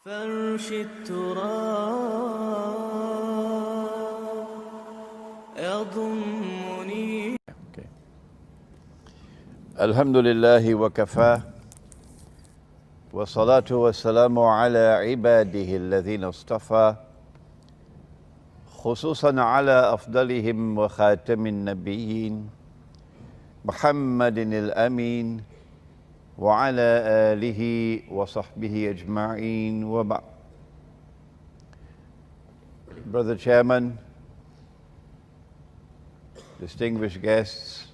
فرش التراب يضمني. الحمد لله وكفى والصلاة والسلام على عباده الذين اصطفى خصوصا على أفضلهم وخاتم النبيين محمد الأمين وعلى آله وصحبه أجمعين وبعد. Brother Chairman, distinguished guests,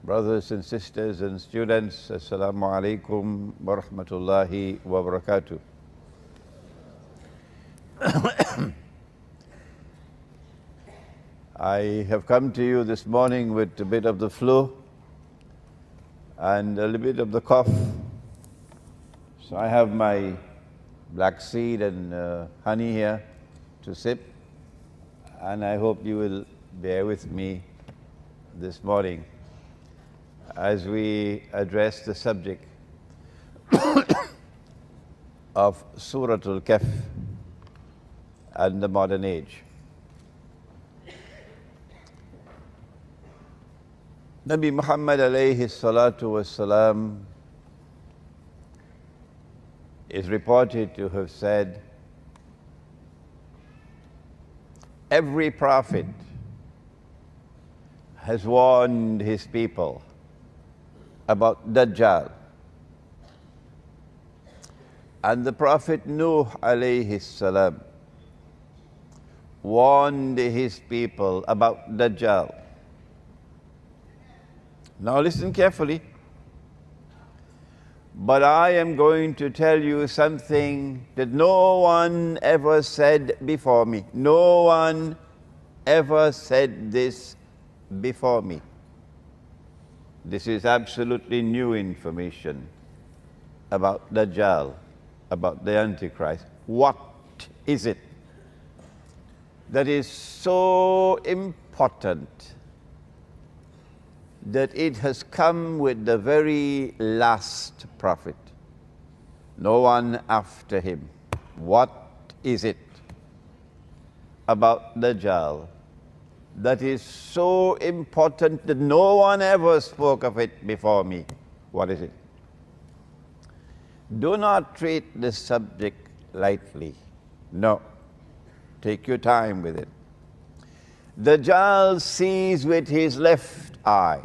brothers and sisters and students, Assalamu Alaikum wa rahmatullahi wa barakatuh. I have come to you this morning with a bit of the flu and a little bit of the cough. So I have my black seed and honey here to sip, and I hope you will bear with me this morning as we address the subject of Surah Kahf and the modern age. Nabi Muhammad alayhi salatu wassalam is reported to have said, every prophet has warned his people about Dajjal. And the Prophet Nuh alayhi salam warned his people about Dajjal. Now listen carefully. But I am going to tell you something that no one ever said before me. No one ever said this before me. This is absolutely new information about Dajjal, about the Antichrist. What is it that is so important that it has come with the very last prophet, no one after him? What is it about Dajjal that is so important that no one ever spoke of it before me? What is it? Do not treat this subject lightly. No. Take your time with it. Dajjal sees with his left eye.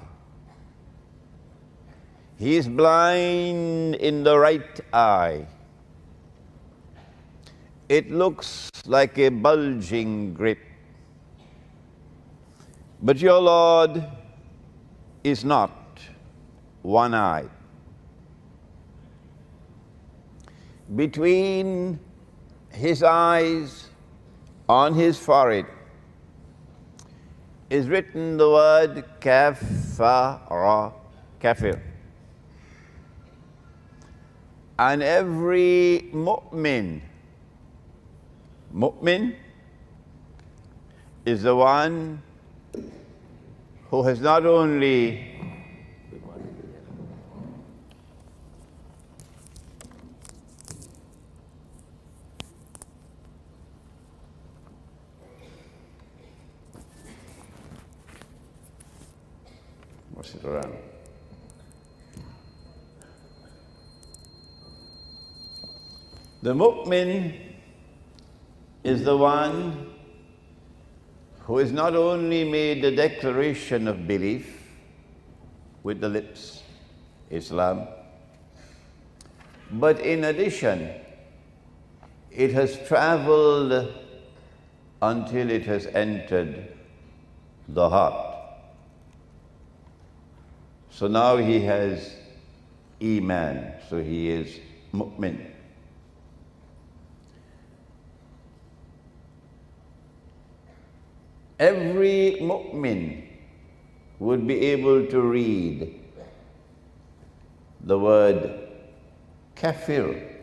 He is blind in the right eye. It looks like a bulging grape. But your Lord is not one-eyed. Between his eyes, on his forehead, is written the word kafara, kafir. And every mu'min is the one who has not only what's it around? The mu'min is the one who has not only made the declaration of belief with the lips, Islam, but in addition, it has traveled until it has entered the heart. So now he has Iman, so he is mu'min. Every mu'min would be able to read the word kafir,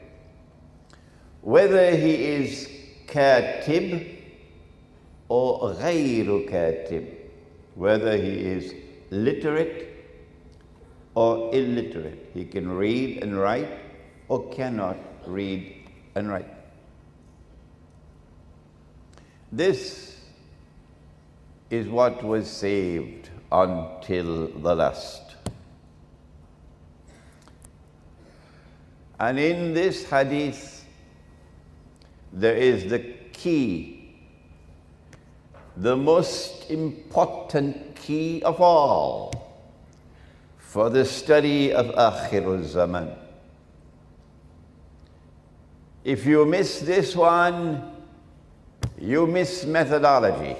whether he is katib or ghayru katib, whether he is literate or illiterate. He can read and write or cannot read and right. This is what was saved until the last. And in this hadith, there is the key, the most important key of all for the study of Akhirul Zaman. If you miss this one, you miss methodology.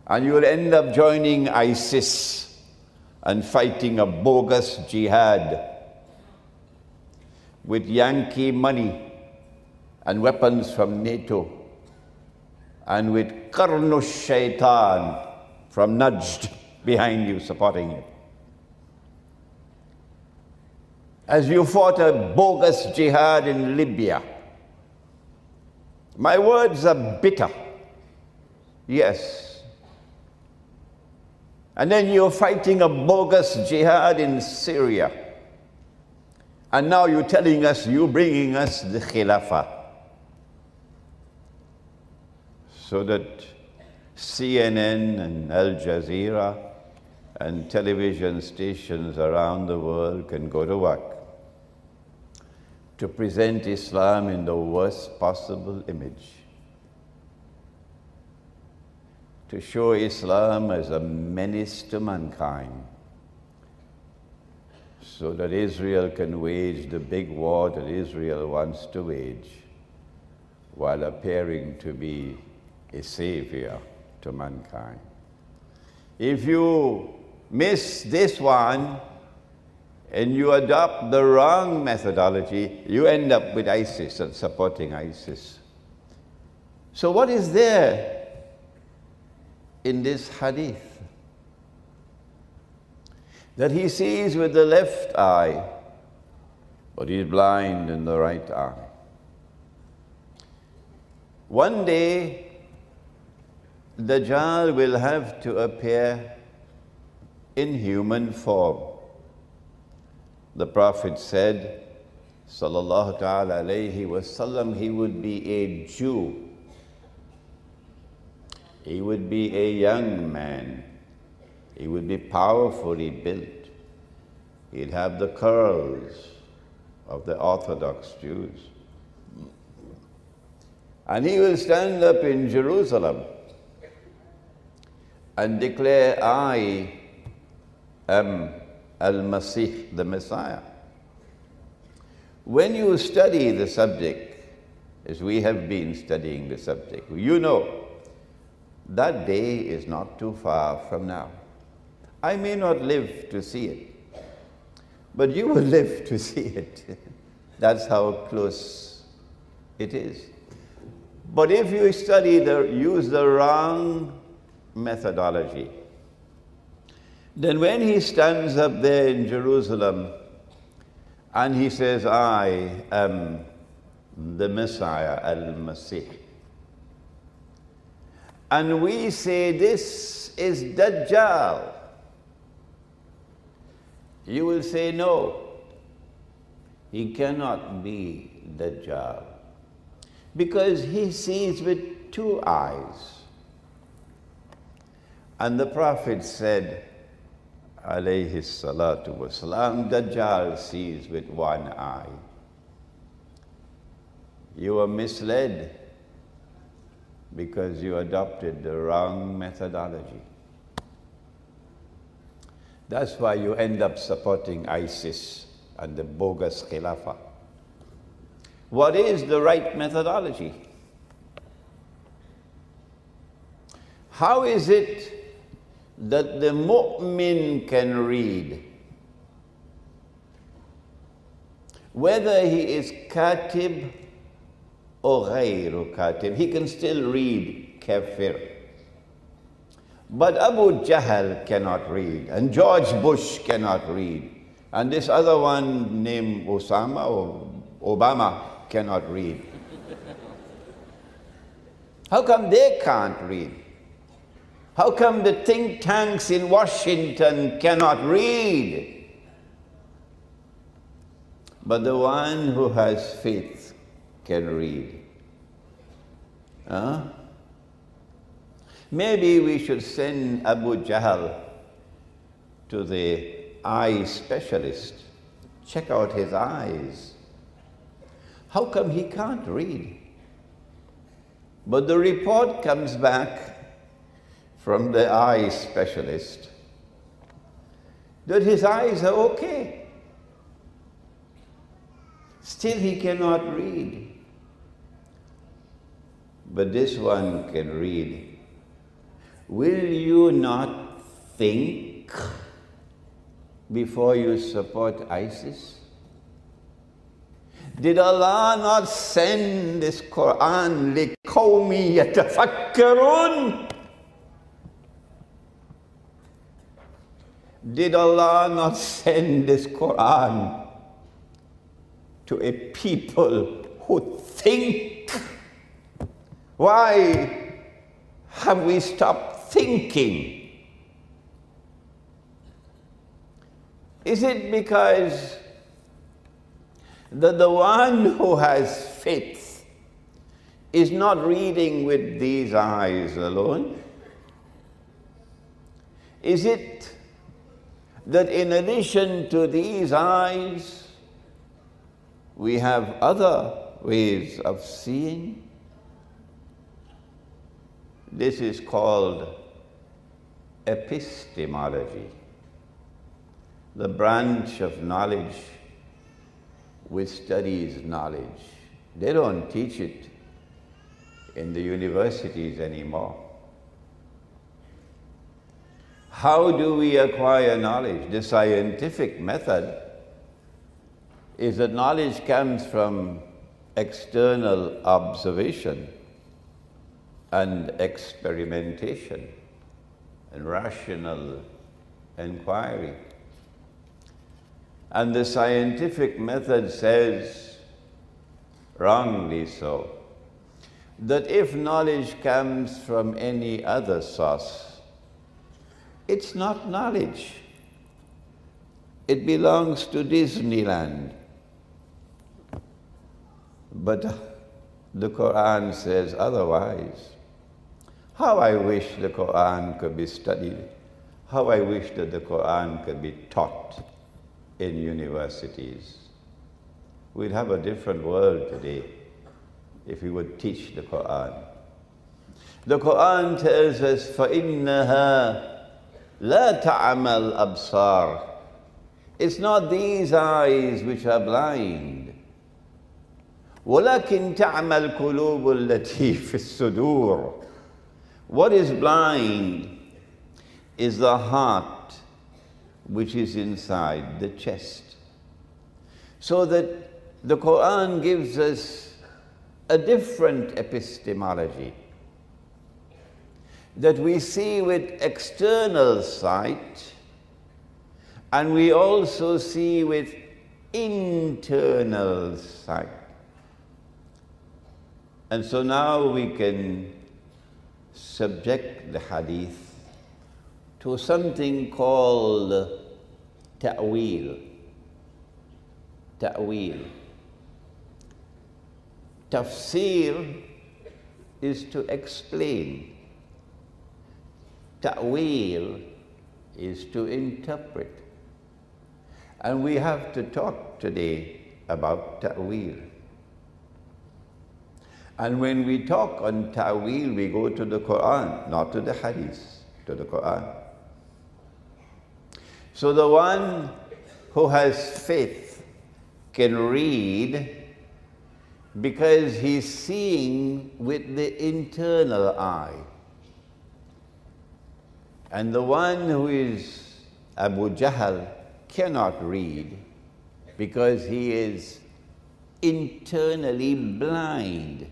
And you'll end up joining ISIS and fighting a bogus jihad with Yankee money and weapons from NATO and with Qarnush Shaitan from Najd behind you supporting it. As you fought a bogus jihad in Libya. My words are bitter. Yes. And then you're fighting a bogus jihad in Syria. And now you're telling us, you're bringing us the Khilafah. So that CNN and Al Jazeera and television stations around the world can go to work to present Islam in the worst possible image. To show Islam as a menace to mankind, so that Israel can wage the big war that Israel wants to wage, while appearing to be a savior to mankind. If you miss this one, and you adopt the wrong methodology, you end up with ISIS and supporting ISIS. So what is there in this hadith? That he sees with the left eye, but he's blind in the right eye. One day, Dajjal will have to appear in human form. The Prophet said, sallallahu ta'ala alayhi wasallam, he would be a Jew. He would be a young man. He would be powerfully built. He'd have the curls of the Orthodox Jews. And he will stand up in Jerusalem and declare, I am Al-Masih, the Messiah. When you study the subject, as we have been studying the subject, you know that day is not too far from now. I may not live to see it, but you will live to see it. That's how close it is. But if you use the wrong methodology, then when he stands up there in Jerusalem and he says, I am the Messiah, Al-Masih, and we say this is Dajjal, you will say, no, he cannot be Dajjal, because he sees with two eyes. And the Prophet said, alayhi salatu wasalam, Dajjal sees with one eye. You are misled because you adopted the wrong methodology. That's why you end up supporting ISIS and the bogus Khilafah. What is the right methodology? How is it that the mu'min can read? Whether he is katib or ghayru katib, he can still read kafir. But Abu Jahl cannot read, and George Bush cannot read, and this other one named Osama or Obama cannot read. How come they can't read? How come the think tanks in Washington cannot read? But the one who has faith can read. Huh? Maybe we should send Abu Jahl to the eye specialist. Check out his eyes. How come he can't read? But the report comes back from the eye specialist that his eyes are okay. Still he cannot read. But this one can read. Will you not think before you support ISIS? Did Allah not send this Quran لِقَوْمِ يَتَفَكَّرُونَ? Did Allah not send this Quran to a people who think? Why have we stopped thinking? Is it because the one who has faith is not reading with these eyes alone? Is it that in addition to these eyes, we have other ways of seeing? This is called epistemology, the branch of knowledge which studies knowledge. They don't teach it in the universities anymore. How do we acquire knowledge? The scientific method is that knowledge comes from external observation and experimentation and rational inquiry. And the scientific method says, wrongly so, that if knowledge comes from any other source, it's not knowledge. It belongs to Disneyland. But the Quran says otherwise. How I wish the Quran could be studied. How I wish that the Quran could be taught in universities. We'd have a different world today if we would teach the Quran. The Quran tells us, فَإِنَّهَا لَا تَعْمَى الْأَبْصَارِ. It's not these eyes which are blind. وَلَكِنْ تَعْمَى الْقُلُوبُ الَّتِي فِي الصُّدُورِ. What is blind is the heart which is inside the chest. So that the Quran gives us a different epistemology, that we see with external sight, and we also see with internal sight. And so now we can subject the hadith to something called ta'wil. Ta'wil. Tafsir is to explain. Ta'wil is to interpret. And we have to talk today about ta'wil. And when we talk on ta'wil, we go to the Quran, not to the hadith, to the Quran. So the one who has faith can read because he's seeing with the internal eye. And the one who is Abu Jahl cannot read because he is internally blind.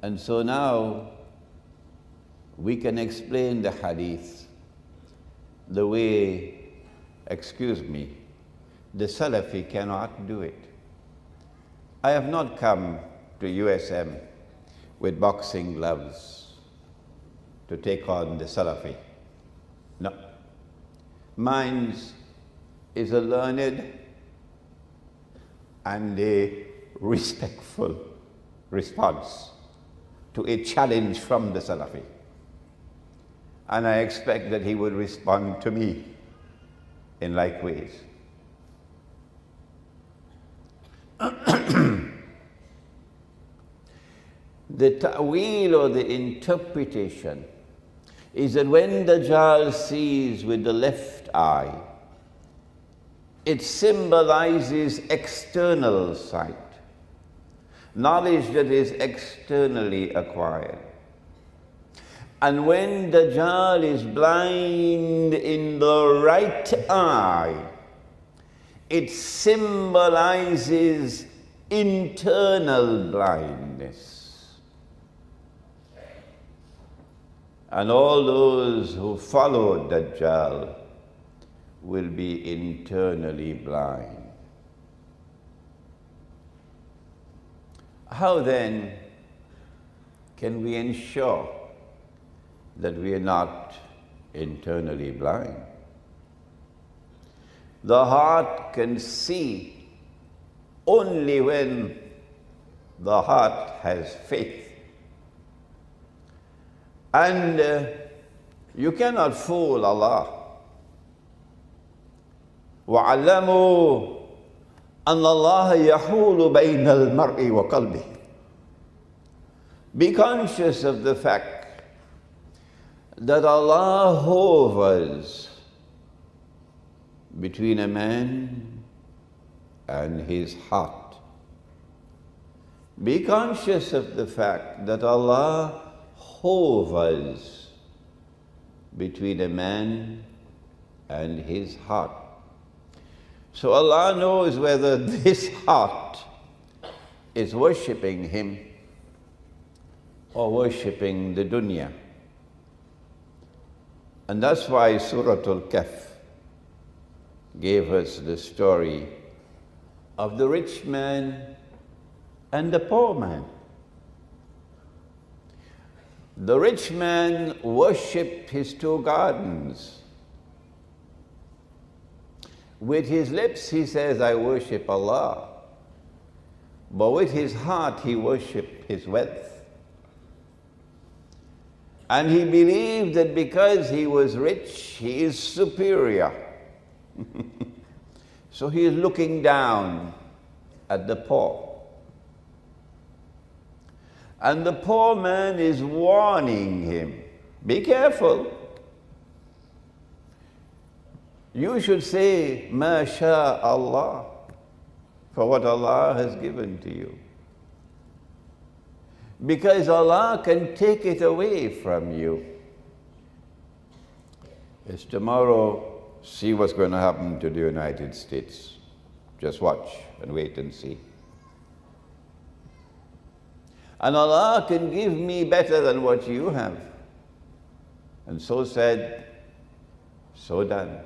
And so now we can explain the hadith the way, excuse me, the Salafi cannot do it. I have not come to USM with boxing gloves to take on the Salafi. No. Mine is a learned and a respectful response to a challenge from the Salafi. And I expect that he would respond to me in like ways. The ta'weel or the interpretation is that when Dajjal sees with the left eye, it symbolizes external sight, knowledge that is externally acquired. And when Dajjal is blind in the right eye, it symbolizes internal blindness. And all those who follow Dajjal will be internally blind. How then can we ensure that we are not internally blind? The heart can see only when the heart has faith. And you cannot fool Allah. وَعَلَّمُوا أَنَّ اللَّهَ يَحُولُ بَيْنَ الْمَرْءِ وَقَلْبِهِ. Be conscious of the fact that Allah hovers between a man and his heart. Be conscious of the fact that Allah hovers between a man and his heart. So Allah knows whether this heart is worshipping Him or worshipping the dunya. And that's why Surah Kahf gave us the story of the rich man and the poor man. The rich man worshipped his two gardens. With his lips he says, I worship Allah. But with his heart he worshipped his wealth. And he believed that because he was rich, he is superior. So he is looking down at the poor. And the poor man is warning him, be careful. You should say, Ma sha Allah, for what Allah has given to you. Because Allah can take it away from you. It's tomorrow, see what's going to happen to the United States. Just watch and wait and see. And Allah can give me better than what you have. And so said, so done.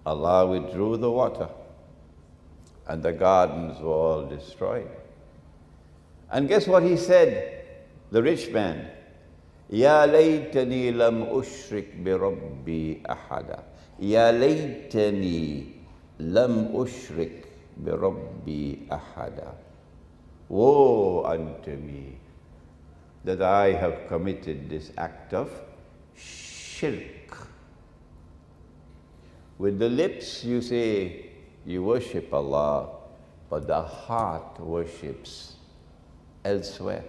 Allah withdrew the water, and the gardens were all destroyed. And guess what he said? The rich man, Ya laytani lam ushrik bi rabbi ahada. Ya laytani lam ushrik bi rabbi ahada. Woe unto me that I have committed this act of shirk. With the lips you say you worship Allah, but the heart worships elsewhere.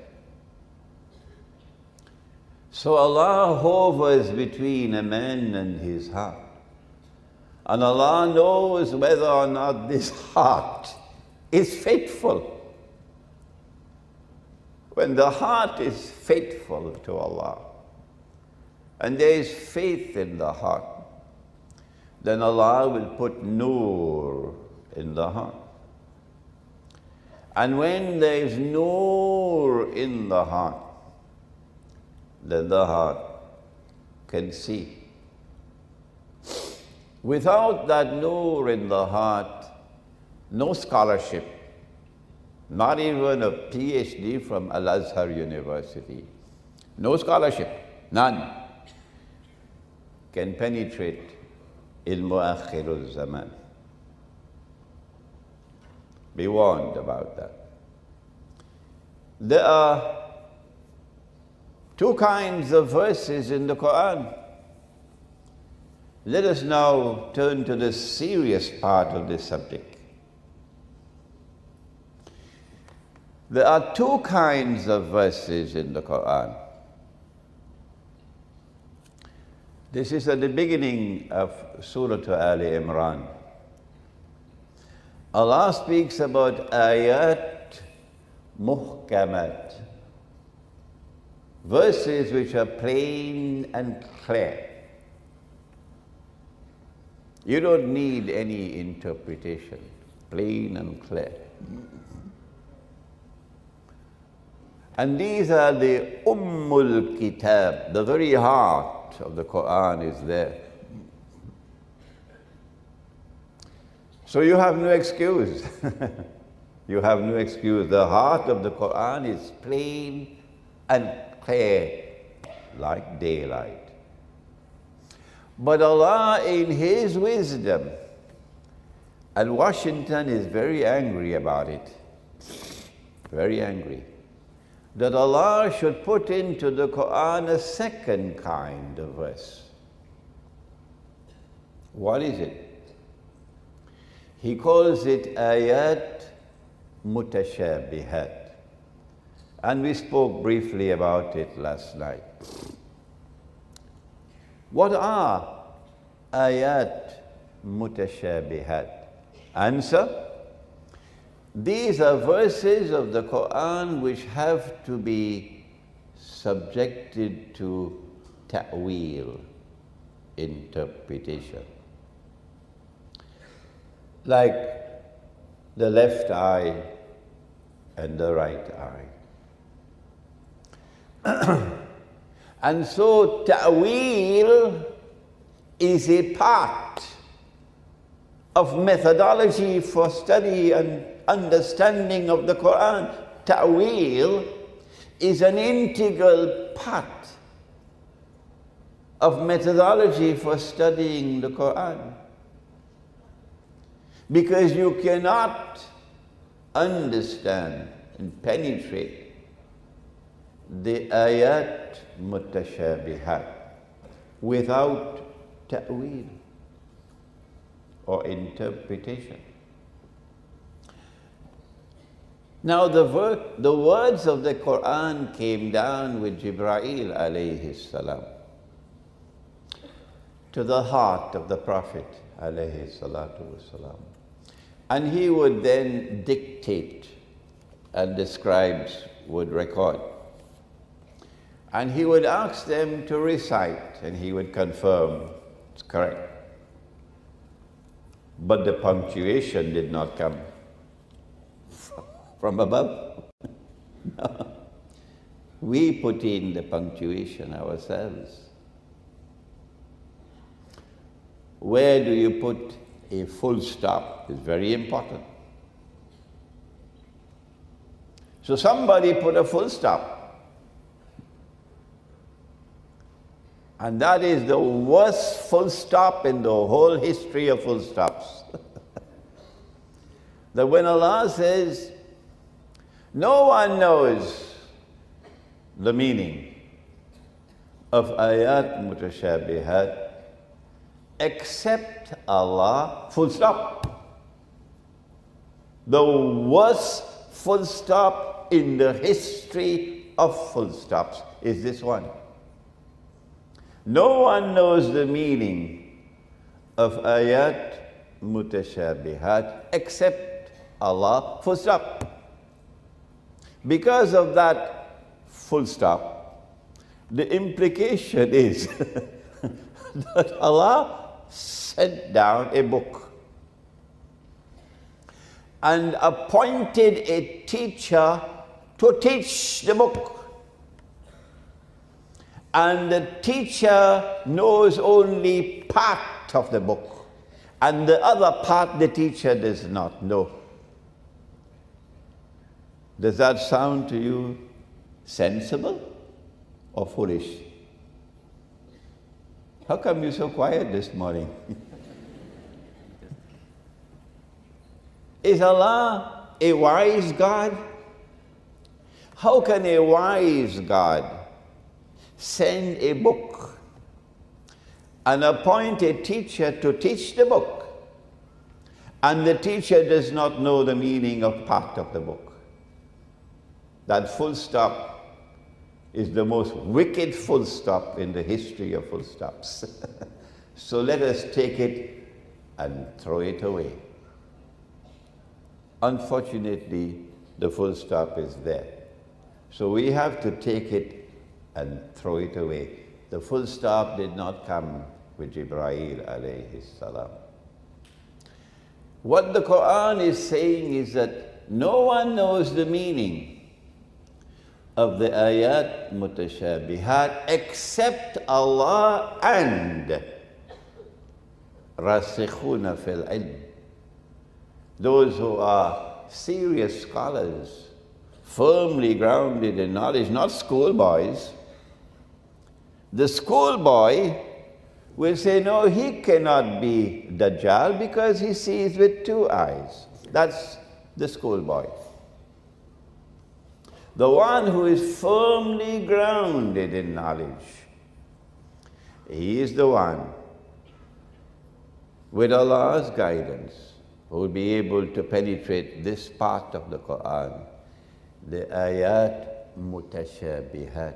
So Allah hovers between a man and his heart. And Allah knows whether or not this heart is faithful. When the heart is faithful to Allah, and there is faith in the heart, then Allah will put nur in the heart. And when there is nur in the heart, then the heart can see. Without that nur in the heart, no scholarship, not even a PhD from Al-Azhar University, no scholarship, none, can penetrate ilmu akhirul zaman. Be warned about that. There are two kinds of verses in the Quran. Let us now turn to the serious part of this subject. There are two kinds of verses in the Quran. This is at the beginning of Surah Al-Imran. Allah speaks about ayat muhkamat, verses which are plain and clear. You don't need any interpretation, plain and clear. And these are the Ummul Kitab, the very heart of the Quran is there. So you have no excuse. You have no excuse. The heart of the Quran is plain and clear, like daylight. But Allah, in His wisdom, and Washington is very angry about it, very angry, that Allah should put into the Quran a second kind of verse. What is it? He calls it ayat mutashabihat. And we spoke briefly about it last night. What are ayat mutashabihat? Answer: these are verses of the Quran which have to be subjected to ta'wil, interpretation. Like the left eye and the right eye. And so ta'wil is a part of methodology for study and understanding of the Quran. Ta'wil is an integral part of methodology for studying the Quran. Because you cannot understand and penetrate the ayat mutashabihat without ta'wil or interpretation. Now the words of the Quran came down with Jibreel alayhi salam to the heart of the Prophet alayhi salatu wasalam. And he would then dictate, and the scribes would record. And he would ask them to recite, and he would confirm it's correct. But the punctuation did not come from above. No. We put in the punctuation ourselves. Where do you put a full stop? It's very important. So somebody put a full stop. And that is the worst full stop in the whole history of full stops. That when Allah says, no one knows the meaning of ayat mutashabihat except Allah, full stop. The worst full stop in the history of full stops is this one. No one knows the meaning of ayat mutashabihat except Allah, full stop. Because of that full stop, the implication is that Allah sent down a book and appointed a teacher to teach the book. And the teacher knows only part of the book, and the other part the teacher does not know. Does that sound to you sensible or foolish? How come you're so quiet this morning? Is Allah A wise God? How can a wise God send a book and appoint a teacher to teach the book, and the teacher does not know the meaning of part of the book? That full stop is the most wicked full stop in the history of full stops. So let us take it and throw it away. Unfortunately, the full stop is there. So we have to take it and throw it away. The full stop did not come with Jibreel alayhi salam. What the Quran is saying is that no one knows the meaning of the ayat mutashabihat except Allah and rasikhuna fil ilm. Those who are serious scholars, firmly grounded in knowledge, not schoolboys. The schoolboy will say, no, he cannot be Dajjal because he sees with two eyes. That's the schoolboy. The one who is firmly grounded in knowledge, he is the one, with Allah's guidance, who will be able to penetrate this part of the Quran, the ayat mutashabihat.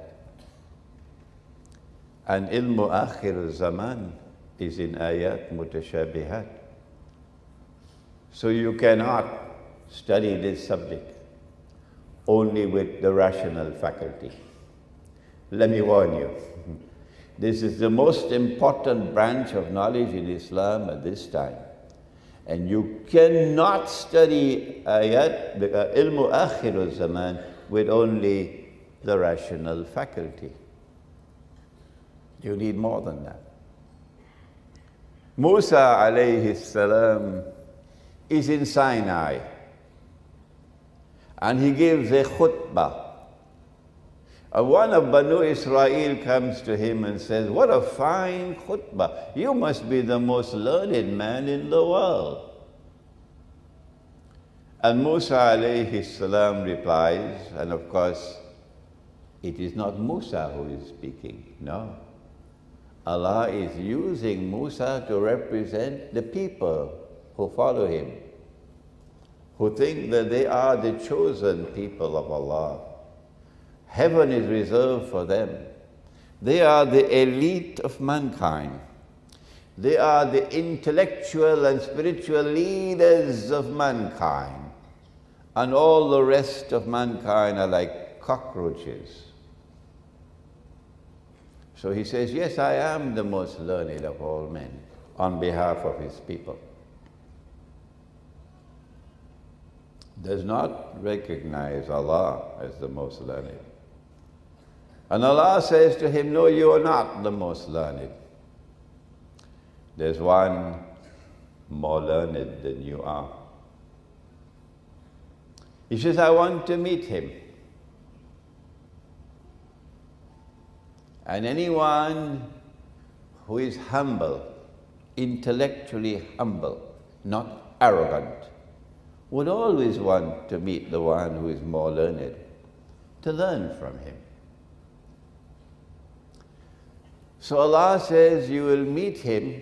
And ilmu akhir zaman is in ayat mutashabihat. So you cannot study this subject only with the rational faculty. Let me warn you, this is the most important branch of knowledge in Islam at this time. And you cannot study ayat, the ilmu akhir zaman, with only the rational faculty. You need more than that. Musa alayhi salam is in Sinai, and he gives a khutbah. One of Banu Israel comes to him and says, what a fine khutbah. You must be the most learned man in the world. And Musa alayhi salam replies, and of course, it is not Musa who is speaking, no. Allah is using Musa to represent the people who follow him, who think that they are the chosen people of Allah. Heaven is reserved for them. They are the elite of mankind. They are the intellectual and spiritual leaders of mankind. And all the rest of mankind are like cockroaches. So he says, yes, I am the most learned of all men on behalf of his people. Does not recognize Allah as the most learned. And Allah says to him, no, you are not the most learned. There's one more learned than you are. He says, I want to meet him. And anyone who is humble, intellectually humble, not arrogant, would always want to meet the one who is more learned, to learn from him. So Allah says you will meet him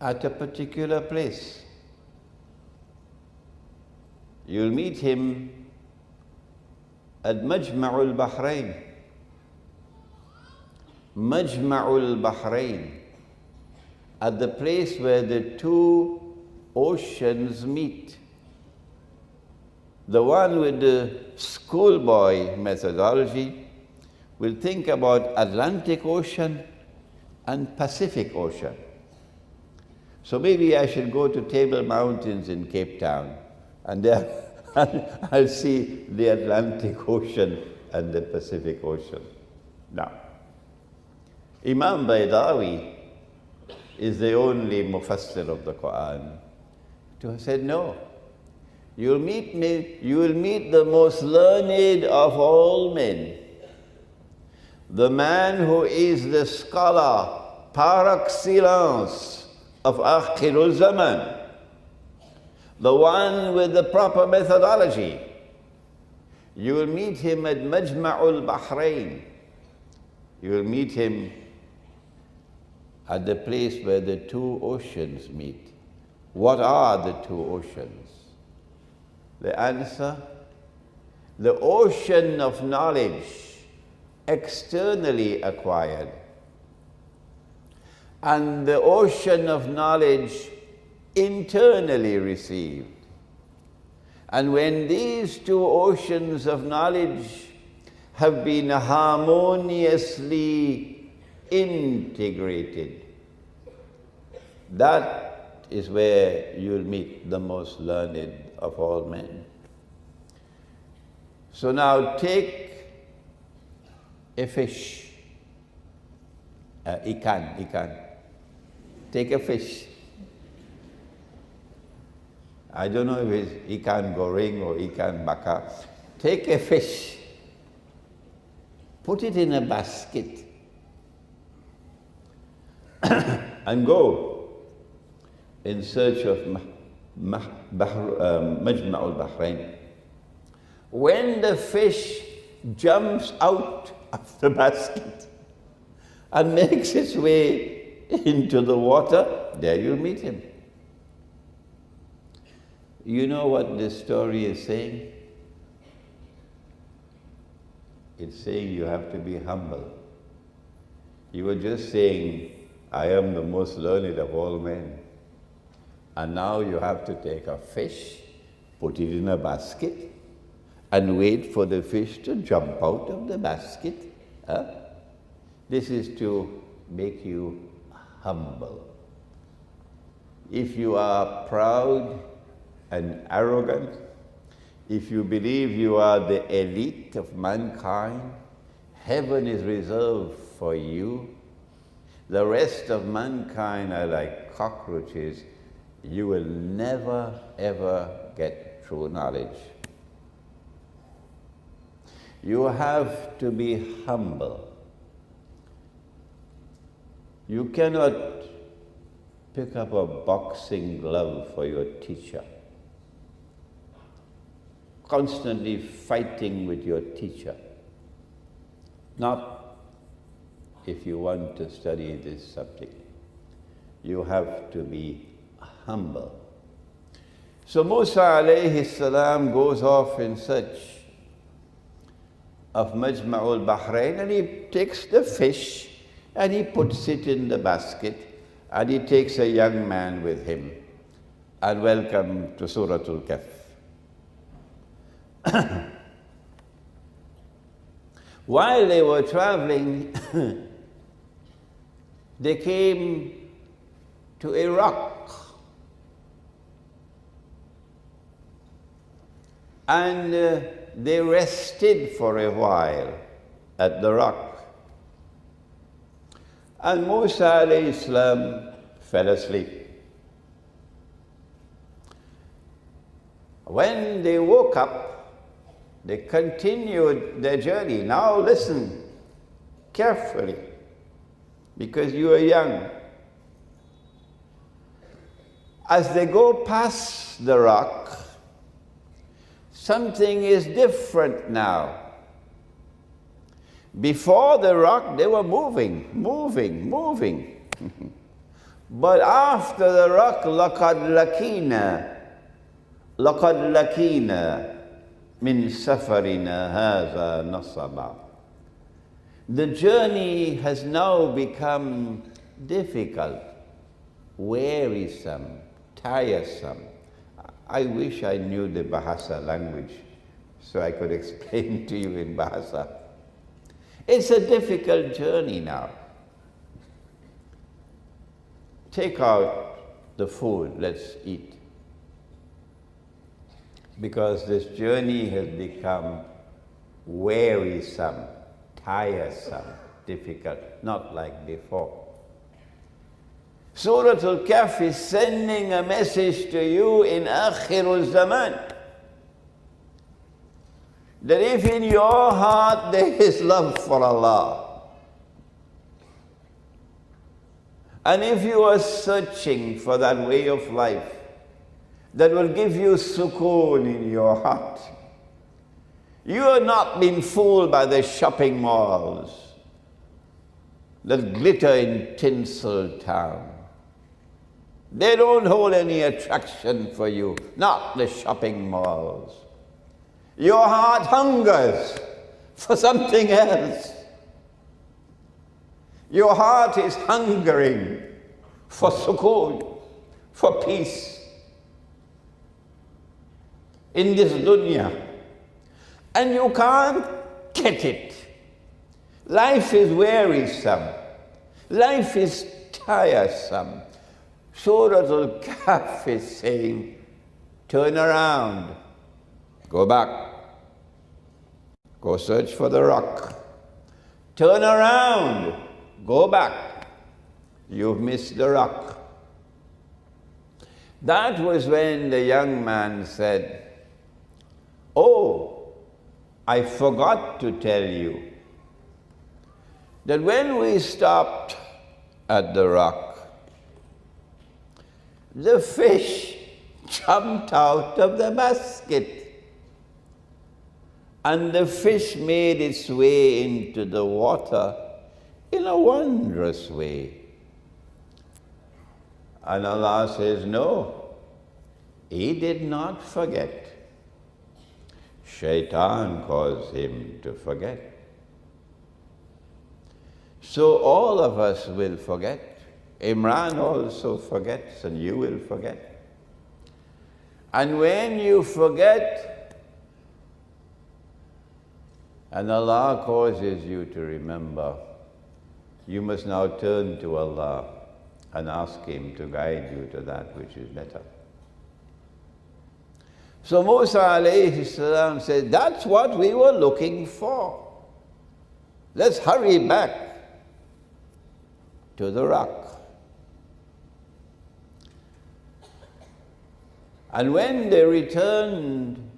at a particular place. You'll meet him at Majma'ul Bahrain. Majma'ul Bahrain, at the place where the two oceans meet. The one with the schoolboy methodology will think about Atlantic Ocean and Pacific Ocean. So maybe I should go to Table Mountains in Cape Town, and there I'll see the Atlantic Ocean and the Pacific Ocean. Now, Imam Baydawi is the only mufassir of the Quran to have said, no, you'll meet me, you will meet the most learned of all men, the man who is the scholar par excellence of Akhirul Zaman, the one with the proper methodology. You will meet him at Majma'ul Bahrain. You will meet him at the place where the two oceans meet. What are the two oceans? The answer, the ocean of knowledge externally acquired and the ocean of knowledge internally received. And when these two oceans of knowledge have been harmoniously integrated, that is where you'll meet the most learned of all men. So now take a fish, ikan. Take a fish. I don't know if it's ikan goreng or ikan bakar. Take a fish, put it in a basket, and go in search of Majma'ul Bahrain. When the fish jumps out of the basket and makes its way into the water, there you'll meet him. You know what this story is saying? It's saying you have to be humble. You were just saying, I am the most learned of all men. And now you have to take a fish, put it in a basket, and wait for the fish to jump out of the basket. This is to make you humble. If you are proud and arrogant, if you believe you are the elite of mankind, heaven is reserved for you. The rest of mankind are like cockroaches. You will never, ever get true knowledge. You have to be humble. You cannot pick up a boxing glove for your teacher, constantly fighting with your teacher. Not if you want to study this subject. You have to be humble. So Musa alayhi salam goes off in search of Majma'ul Bahrain, and he takes the fish and he puts it in the basket, and he takes a young man with him. And welcome to Surah Kahf. While they were traveling, they came to a rock. And they rested for a while at the rock. And Musa alayhi salam fell asleep. When they woke up, they continued their journey. Now listen carefully, because you are young. As they go past the rock, something is different now. Before the rock, they were moving. But after the rock, لَقَدْ لَكِينَا مِنْ سَفَرِنَا هَذَا نَصَبًا. The journey has now become difficult, wearisome, tiresome. I wish I knew the Bahasa language so I could explain to you in Bahasa. It's a difficult journey now. Take out the food, let's eat. Because this journey has become wearisome, tiresome, difficult, not like before. Surah Kahf is sending a message to you in Akhirul Zaman, that if in your heart there is love for Allah, and if you are searching for that way of life, that will give you sukoon in your heart. You are not being fooled by the shopping malls that glitter in tinsel town. They don't hold any attraction for you, not the shopping malls. Your heart hungers for something else. Your heart is hungering for sukoon, for peace in this dunya. And you can't get it. Life is wearisome. Life is tiresome. Surah Kahf is saying, turn around, go back, go search for the rock. Turn around, go back, you've missed the rock. That was when the young man said, oh, I forgot to tell you that when we stopped at the rock, the fish jumped out of the basket and the fish made its way into the water in a wondrous way. And Allah says, no, he did not forget. Shaitan caused him to forget. So all of us will forget. Imran also forgets, and you will forget. And when you forget, and Allah causes you to remember, you must now turn to Allah and ask Him to guide you to that which is better. So Musa alayhi salam said, that's what we were looking for. Let's hurry back to the rock. And when they returned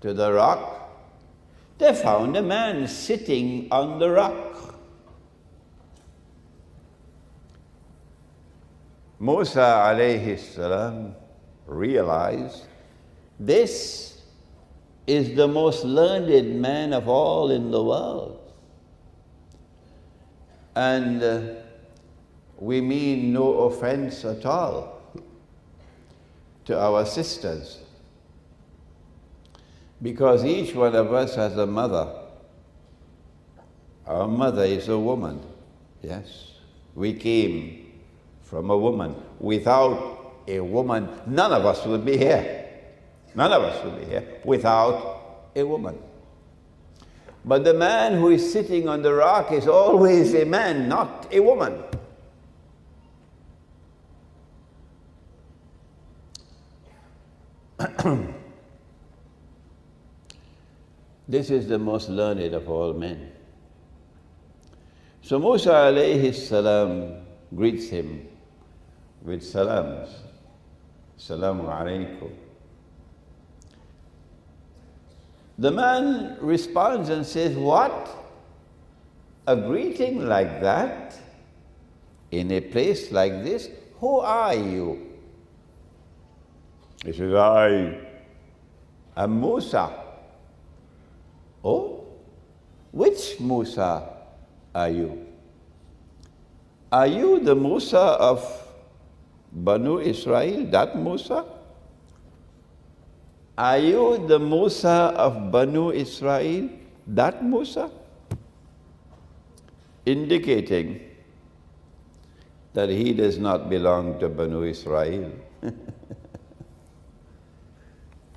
to the rock, they found a man sitting on the rock. Musa alayhi salam realized this is the most learned man of all in the world. And we mean no offense at all to our sisters, because each one of us has a mother. Our mother is a woman, yes. We came from a woman. Without a woman, none of us would be here. None of us would be here without a woman. But the man who is sitting on the rock is always a man, not a woman. This is the most learned of all men. So Musa alayhi salam greets him with salams. Assalamu alaikum. The man responds and says, what? A greeting like that? In a place like this? Who are you? He says, I am Musa. Oh, which Musa are you? Are you the Musa of Banu Israel, that Musa? Are you the Musa of Banu Israel, that Musa? Indicating that he does not belong to Banu Israel.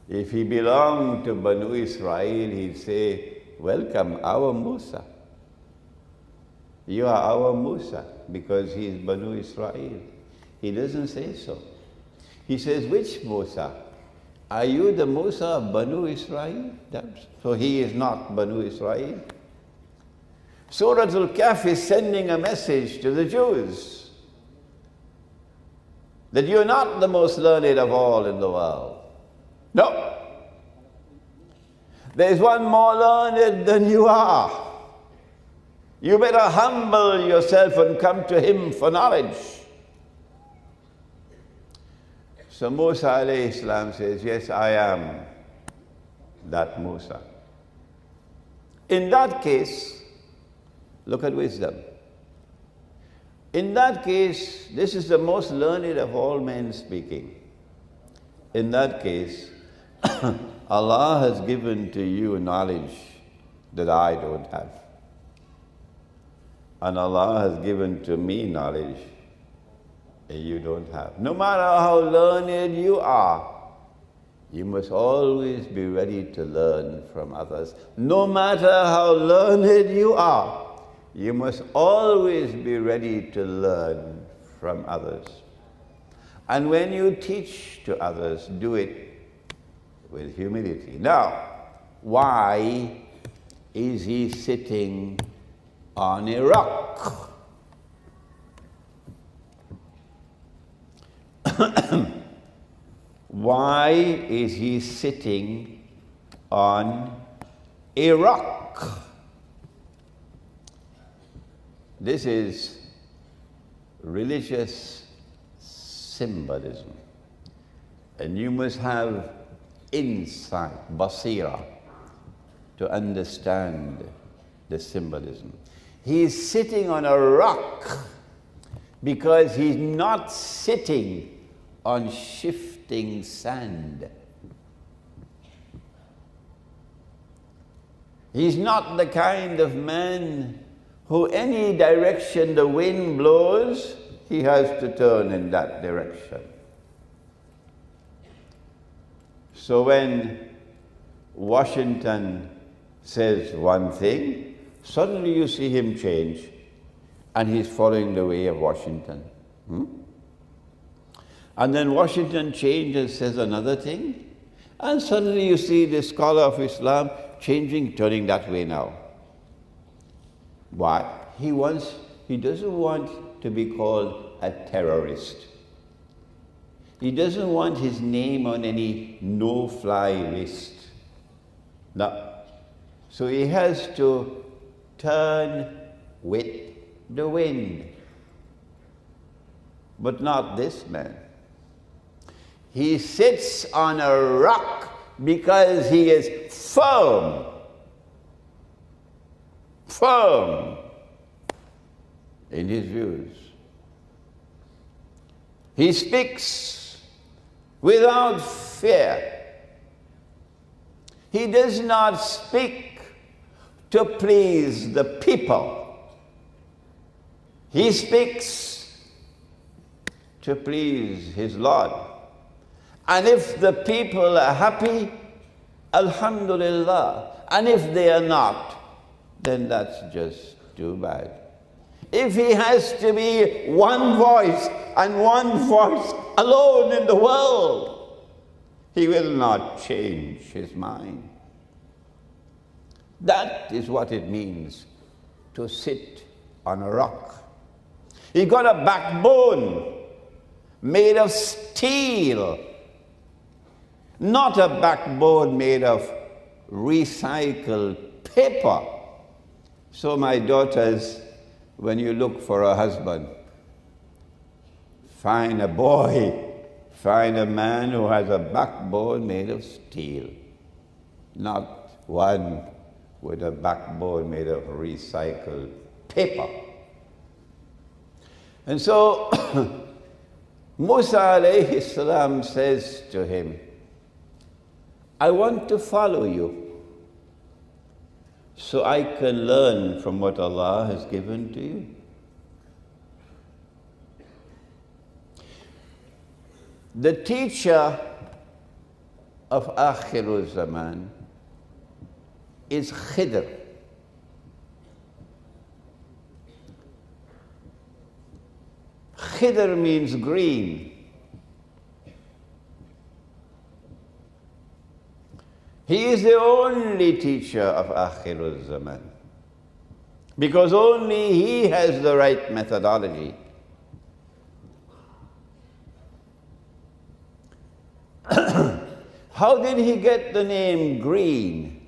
If he belonged to Banu Israel, he'd say, welcome, our Musa. You are our Musa, because he is Banu Israel. He doesn't say so. He says, which Musa? Are you the Musa of Banu Israel? So he is not Banu Israel. Surah Kahf is sending a message to the Jews that you're not the most learned of all in the world. No. There's one more learned than you are. You better humble yourself and come to him for knowledge. So Musa alayhi salam says, yes, I am that Musa. In that case, look at wisdom. In that case, this is the most learned of all men speaking. In that case, Allah has given to you knowledge that I don't have. And Allah has given to me knowledge that you don't have. No matter how learned you are, you must always be ready to learn from others. No matter how learned you are, you must always be ready to learn from others. And when you teach to others, do it with humility. Now, why is he sitting on a rock? Why is he sitting on a rock? This is religious symbolism. And you must have insight, basira, to understand the symbolism. He is sitting on a rock because he's not sitting on shifting sand. He's not the kind of man who any direction the wind blows, he has to turn in that direction. So when Washington says one thing, suddenly you see him change and he's following the way of Washington. And then Washington changes, says another thing, and suddenly you see the scholar of Islam changing, turning that way now. Why? He doesn't want to be called a terrorist. He doesn't want his name on any no-fly list. No. So he has to turn with the wind. But not this man. He sits on a rock because he is firm. Firm in his views. He speaks without fear. He does not speak to please the people. He speaks to please his Lord. And if the people are happy, alhamdulillah. And if they are not, then that's just too bad. If he has to be one voice and one voice alone in the world, he will not change his mind. That is what it means to sit on a rock. He got a backbone made of steel, not a backbone made of recycled paper. So my daughters, when you look for a husband, find a boy, find a man who has a backbone made of steel, not one with a backbone made of recycled paper. And so Musa alayhi salam says to him, I want to follow you so I can learn from what Allah has given to you. The teacher of Akhirul Zaman is Khidr. Khidr means green. He is the only teacher of Akhirul Zaman, because only he has the right methodology. How did he get the name green?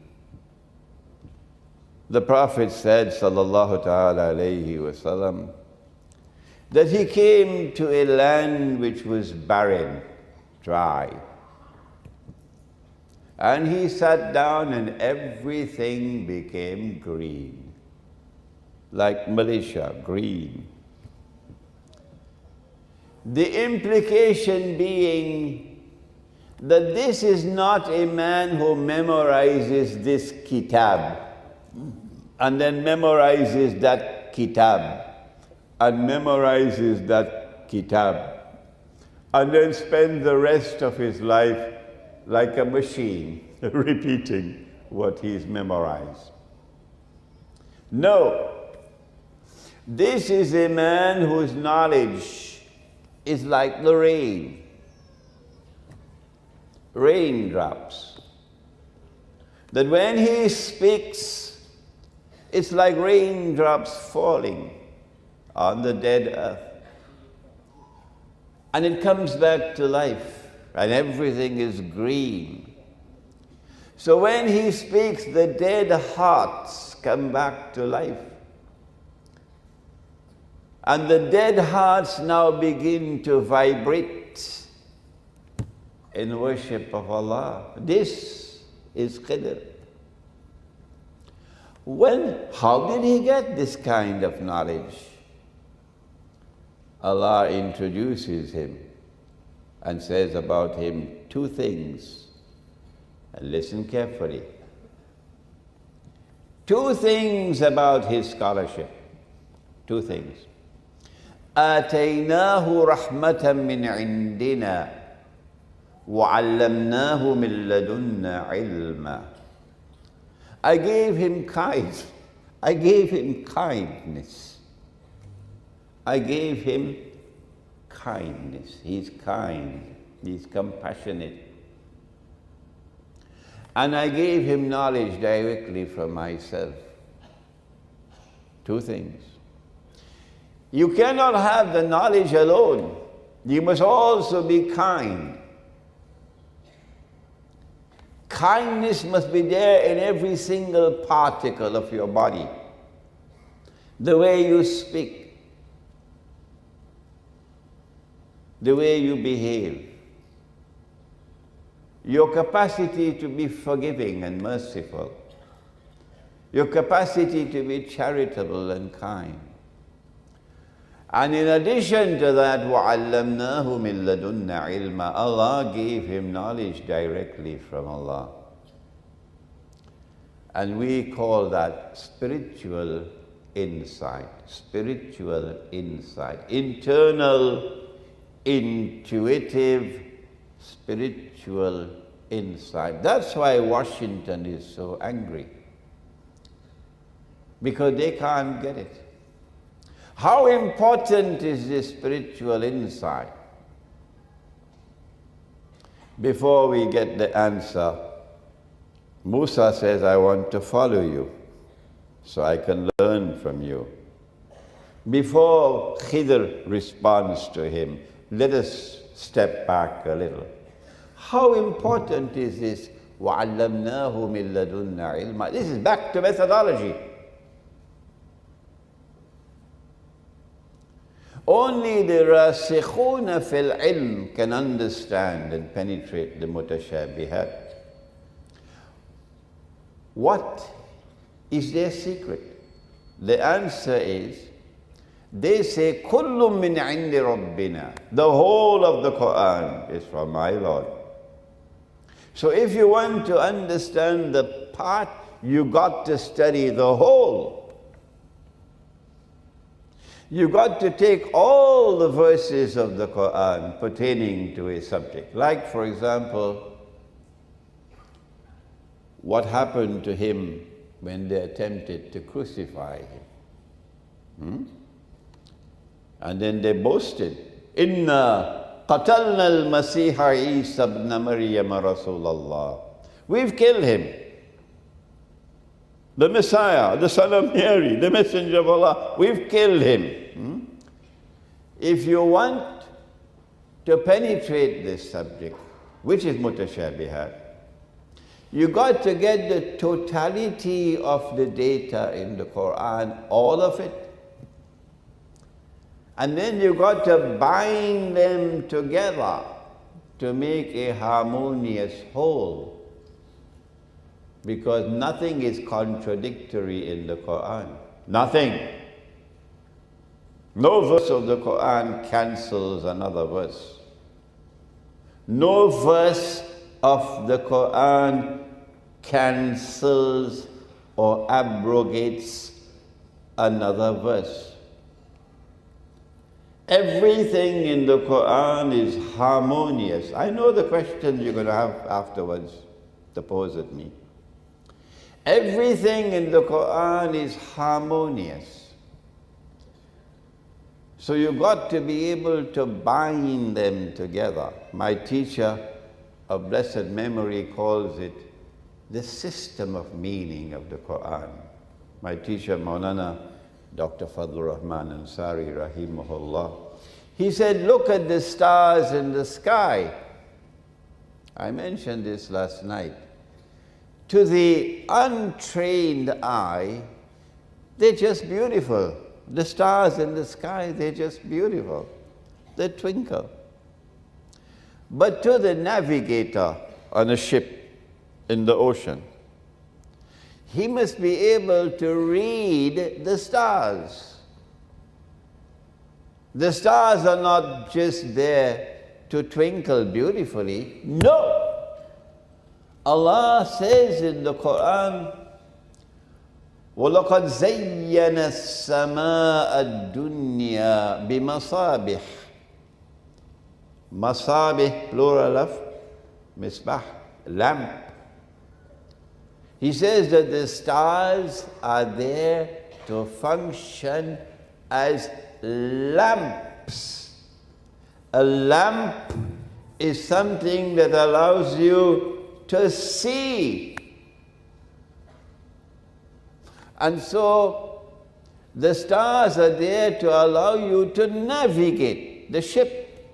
The Prophet said, sallallahu ta'ala alayhi wasallam, that he came to a land which was barren. dry. And he sat down and everything became green. Like militia, green. The implication being that this is not a man who memorizes this kitab and then memorizes that kitab and memorizes that kitab and then spends the rest of his life like a machine repeating what he's memorized. No. This is a man whose knowledge is like the rain. Raindrops. That when he speaks, it's like raindrops falling on the dead earth. And it comes back to life, and everything is green. So when he speaks, the dead hearts come back to life. And the dead hearts now begin to vibrate in worship of Allah. This is Qidr. How did he get this kind of knowledge? Allah introduces him and says about him two things. And listen carefully. Two things about his scholarship. Two things. آتيناه رحمة من عندنا وعلمناه من لدنا علما. I gave him kindness. I gave him kindness. I gave him kindness. He's kind. He's compassionate. And I gave him knowledge directly from myself. Two things. You cannot have the knowledge alone. You must also be kind. Kindness must be there in every single particle of your body. The way you speak, the way you behave, your capacity to be forgiving and merciful, your capacity to be charitable and kind. And in addition to that, وَعَلَّمْنَاهُ مِن لَدُنَّا عِلْمًا, Allah gave him knowledge directly from Allah. And we call that spiritual insight. Spiritual insight. Internal, intuitive, spiritual insight. That's why Washington is so angry. Because they can't get it. How important is this spiritual insight? Before we get the answer, Musa says, I want to follow you so I can learn from you. Before Khidr responds to him, let us step back a little. How important is this? وَعَلَّمْنَاهُ مِن لَدُنَّا عِلْمًا. This is back to methodology. Only the rasikhuna fil ilm can understand and penetrate the mutashabihat. What is their secret? The answer is, they say, كُلٌّ مِّنْ عِنْدِ رَبِّنَا. The whole of the Quran is from my Lord. So if you want to understand the part, you got to study the whole. You got to take all the verses of the Quran pertaining to a subject. Like, for example, what happened to him when they attempted to crucify him. And then they boasted, Inna qatalna al-Masiha Isa ibn Maryam Rasulallah. We've killed him. The Messiah, the son of Mary, the messenger of Allah, we've killed him. If you want to penetrate this subject, which is mutashabihat, you got to get the totality of the data in the Quran, all of it. And then you got to bind them together to make a harmonious whole, because nothing is contradictory in the Quran. Nothing. No verse of the Quran cancels another verse. No verse of the Quran cancels or abrogates another verse. Everything in the Quran is harmonious. I know the questions you're going to have afterwards to pose at me. Everything in the Quran is harmonious. So you've got to be able to bind them together. My teacher of blessed memory calls it the system of meaning of the Quran. My teacher, Maulana Dr. Fadlur Rahman Ansari, rahimahullah, he said, look at the stars in the sky. I mentioned this last night. To the untrained eye, they're just beautiful. The stars in the sky, they're just beautiful. They twinkle. But to the navigator on a ship in the ocean, he must be able to read the stars. The stars are not just there to twinkle beautifully. No! Allah says in the Quran, وَلَقَدْ زَيَّنَ السَّمَاءَ الدُّنْيَا بِمَصَابِحِ. Masabih, plural of misbah, lamp. He says that the stars are there to function as lamps. A lamp is something that allows you to see. And so the stars are there to allow you to navigate the ship.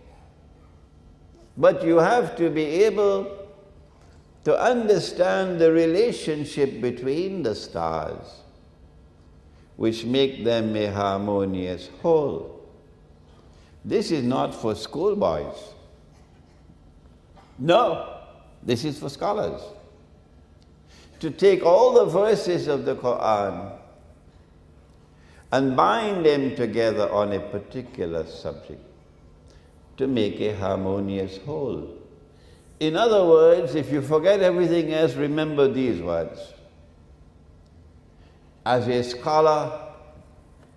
But you have to be able to understand the relationship between the stars, which make them a harmonious whole. This is not for schoolboys. No, this is for scholars. To take all the verses of the Quran and bind them together on a particular subject to make a harmonious whole. In other words, if you forget everything else, remember these words. As a scholar,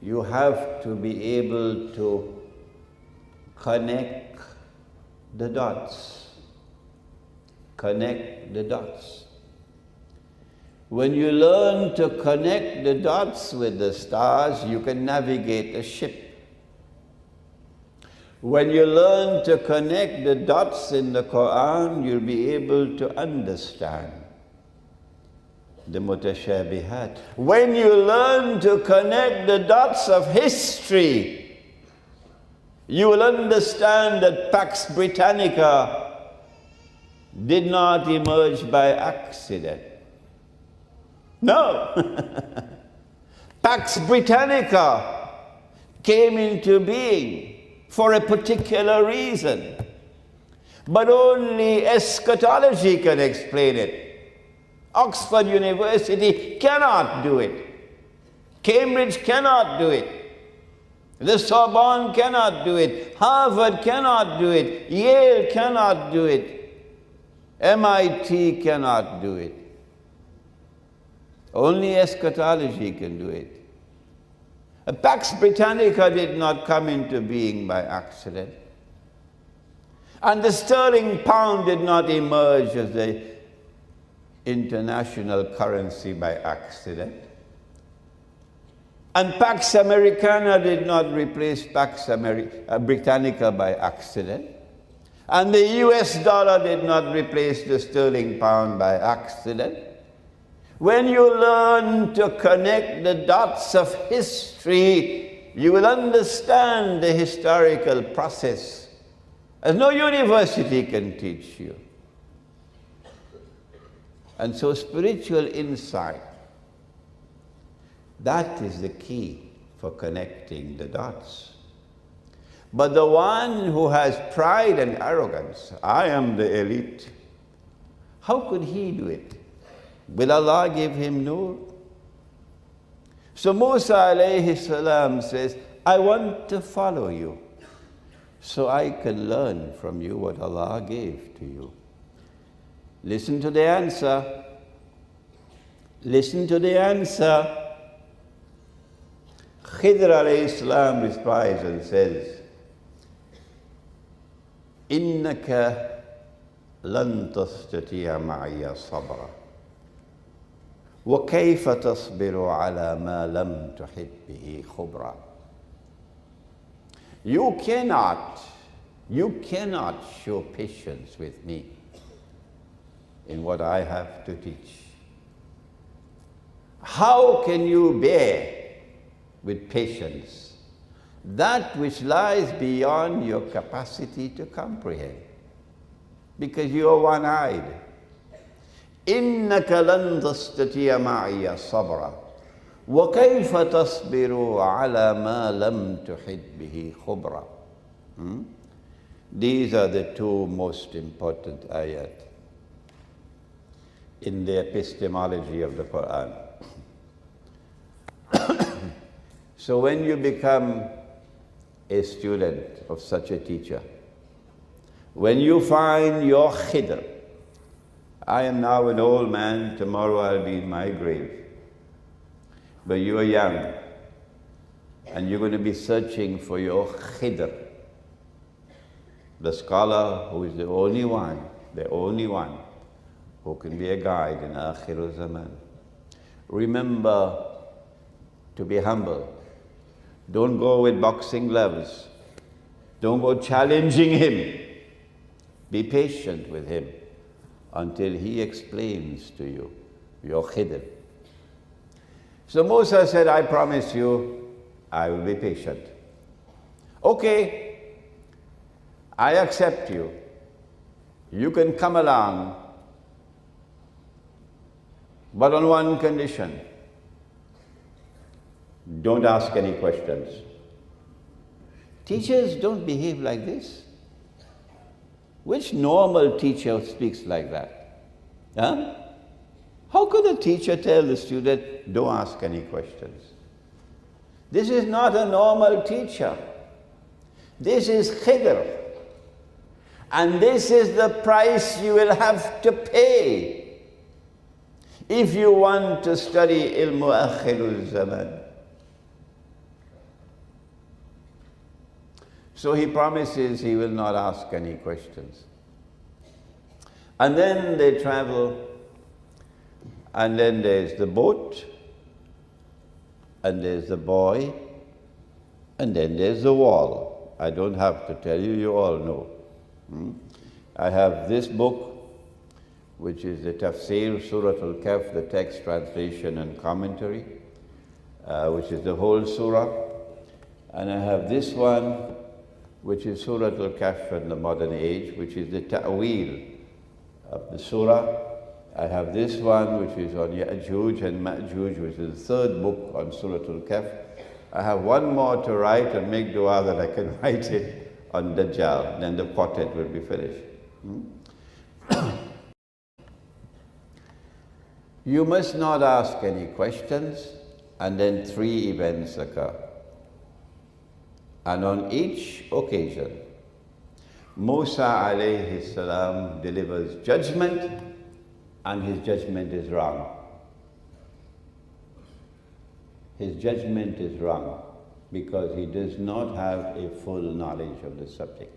you have to be able to connect the dots. Connect the dots. When you learn to connect the dots with the stars, you can navigate a ship. When you learn to connect the dots in the Quran, you'll be able to understand the mutashabihat. When you learn to connect the dots of history, you will understand that Pax Britannica did not emerge by accident. No. Pax Britannica came into being for a particular reason. But only eschatology can explain it. Oxford University cannot do it. Cambridge cannot do it. The Sorbonne cannot do it. Harvard cannot do it. Yale cannot do it. MIT cannot do it. Only eschatology can do it. Pax Britannica did not come into being by accident. And the sterling pound did not emerge as the international currency by accident. And Pax Americana did not replace Pax Britannica by accident. And the US dollar did not replace the sterling pound by accident. When you learn to connect the dots of history, you will understand the historical process, as no university can teach you. And so spiritual insight, that is the key for connecting the dots. But the one who has pride and arrogance, I am the elite, how could he do it? Will Allah give him nur? So Musa alayhi salam says, I want to follow you so I can learn from you what Allah gave to you. Listen to the answer. Listen to the answer. Khidr alayhi salam replies and says, إِنَّكَ لَن تَسْتَطِيعَ مَعِيَ صَبْرًا وَكَيْفَ تَصْبِرُ عَلَى مَا لَمْ تُحِطْ بِهِ خُبْرًا. You cannot show patience with me in what I have to teach. How can you bear with patience that which lies beyond your capacity to comprehend? Because you are one-eyed. إِنَّكَ لَن تَسْتَطِيعَ مَعِيَ صَبْرًا وَكَيْفَ تَصْبِرُ عَلَى مَا لَمْ تُحِطْ بِهِ خُبْرًا. These are the two most important ayat in the epistemology of the Quran. So when you become a student of such a teacher, when you find your khidr, I am now an old man, tomorrow I'll be in my grave. But you are young, and you're going to be searching for your khidr, the scholar who is the only one who can be a guide in Akhir Zaman. Remember to be humble. Don't go with boxing gloves. Don't go challenging him. Be patient with him until he explains to you your khidr. So Musa said, I promise you, I will be patient. Okay, I accept you. You can come along, but on one condition. Don't ask any questions. Teachers don't behave like this. Which normal teacher speaks like that? Huh? How could a teacher tell the student, don't ask any questions? This is not a normal teacher. This is khidr. And this is the price you will have to pay if you want to study ilmu akhirul zaman. So he promises he will not ask any questions. And then they travel, and then there's the boat, and there's the boy, and then there's the wall. I don't have to tell you, you all know. I have this book, which is the Tafsir, Surah Kahf, the text, translation, and commentary, which is the whole surah. And I have this one, which is Surah Kahf in the modern age, which is the ta'wil of the surah. I have this one, which is on Ya'juj and Ma'juj, which is the third book on Surah Kahf. I have one more to write and make dua that I can write it on Dajjal. Then the quartet will be finished. You must not ask any questions, and then three events occur. And on each occasion, Musa alayhi salam delivers judgment, and his judgment is wrong. His judgment is wrong because he does not have a full knowledge of the subject.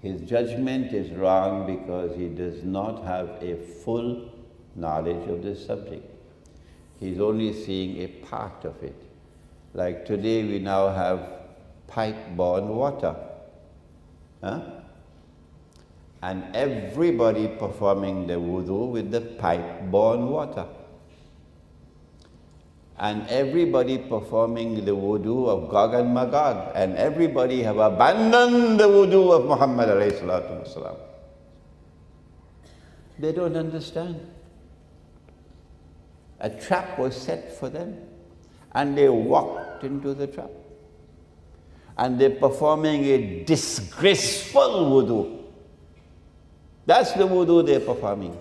His judgment is wrong because he does not have a full knowledge of the subject. He's only seeing a part of it. Like today we now have pipe-borne water. Huh? And everybody performing the wudu with the pipe-borne water. And everybody performing the wudu of Gog and Magog. And everybody have abandoned the wudu of Muhammad alayhi salatu wasalam. They don't understand. A trap was set for them, and they walked into the trap. and they're performing a disgraceful wudu. That's the wudu they're performing.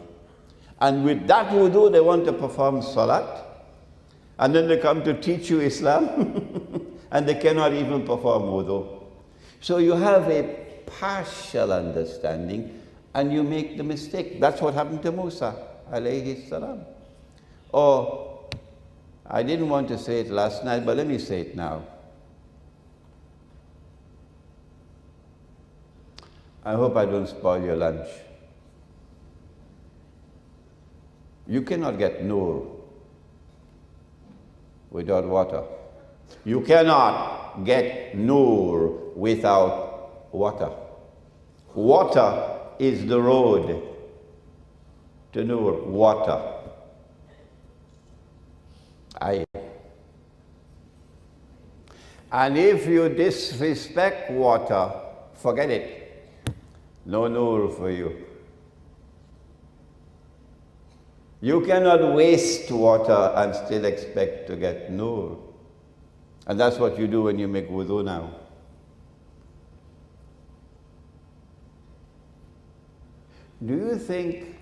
And with that wudu, they want to perform salat. And then they come to teach you Islam, and they cannot even perform wudu. So you have a partial understanding, and you make the mistake. That's what happened to Musa, alayhi salam. Or, I didn't want to say it last night, but let me say it now. I hope I don't spoil your lunch. You cannot get nur without water. You cannot get nur without water. Water is the road to nur. Water. And if you disrespect water, forget it. No nur for you. You cannot waste water and still expect to get nur. And that's what you do when you make wudu now. Do you think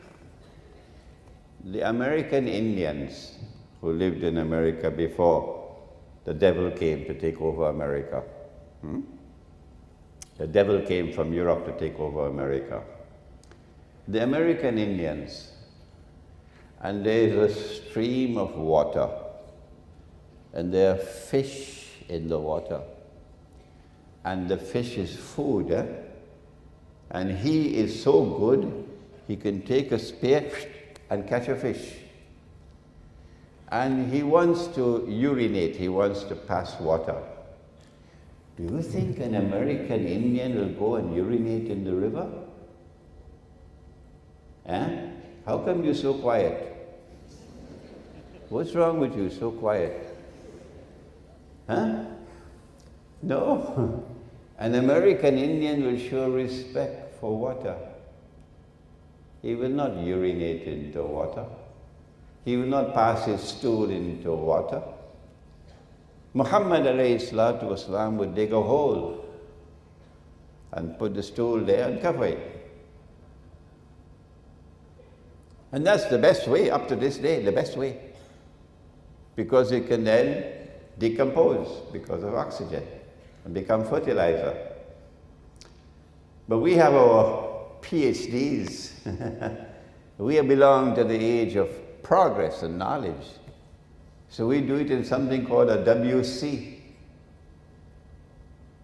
the American Indians who lived in America before the devil came to take over America? The devil came from Europe to take over America. The American Indians, and there is a stream of water, and there are fish in the water, and the fish is food, and he is so good, he can take a spear and catch a fish. And he wants to urinate, he wants to pass water. Do you think an American Indian will go and urinate in the river? How come you're so quiet? What's wrong with you, so quiet? No. An American Indian will show respect for water. He will not urinate into water. He will not pass his stool into water. Muhammad alayhi salatu wasalam would dig a hole and put the stool there and cover it. And that's the best way, up to this day, the best way. Because it can then decompose because of oxygen and become fertilizer. But we have our PhDs. We belong to the age of progress and knowledge. So we do it in something called a WC.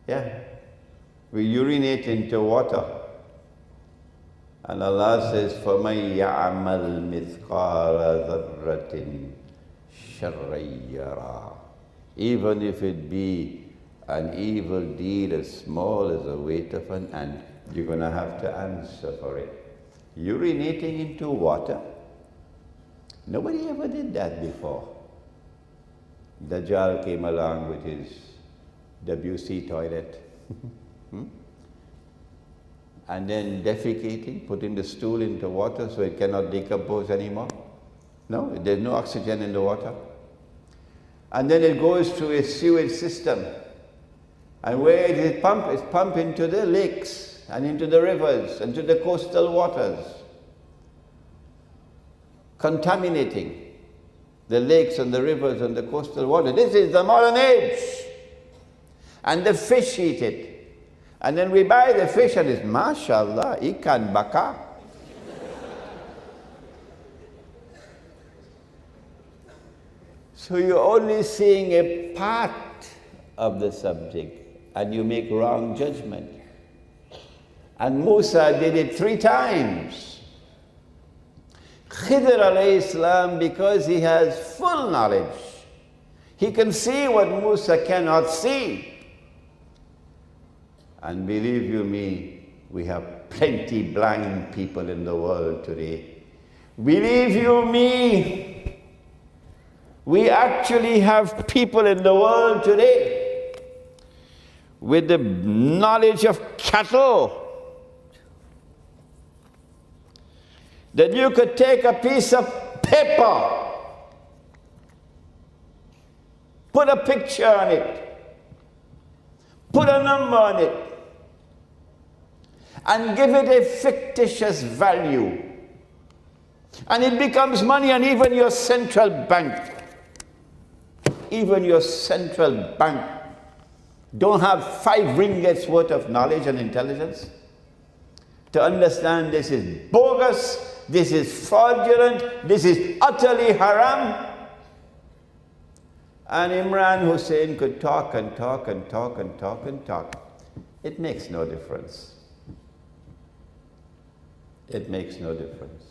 Yeah. We urinate into water. And Allah says, فَمَنْ يَعْمَلْ مِثْقَالَ ذَرَّةٍ شَرًّا يَرَهُ. Even if it be an evil deed as small as the weight of an ant, you're going to have to answer for it. Urinating into water? Nobody ever did that before. Dajjal came along with his WC toilet. And then defecating, putting the stool into water so it cannot decompose anymore. No, there's no oxygen in the water. And then it goes through a sewage system. And where it is pumped, it's pumped into the lakes and into the rivers and to the coastal waters, contaminating the lakes and the rivers and the coastal water. This is the modern age. And the fish eat it. And then we buy the fish and it's, mashallah, ikan bakar. So you're only seeing a part of the subject and you make wrong judgment. And Musa did it 3 times. Khidr alayhi salam, because he has full knowledge, he can see what Musa cannot see. And believe you me, we have plenty blind people in the world today. Believe you me, we actually have people in the world today with the knowledge of cattle that you could take a piece of paper, put a picture on it, put a number on it, and give it a fictitious value. And it becomes money, and even your central bank don't have 5 ringgits worth of knowledge and intelligence to understand this is bogus, this is fraudulent, this is utterly haram. And Imran Hosein could talk and talk and talk and talk and talk. It makes no difference. It makes no difference.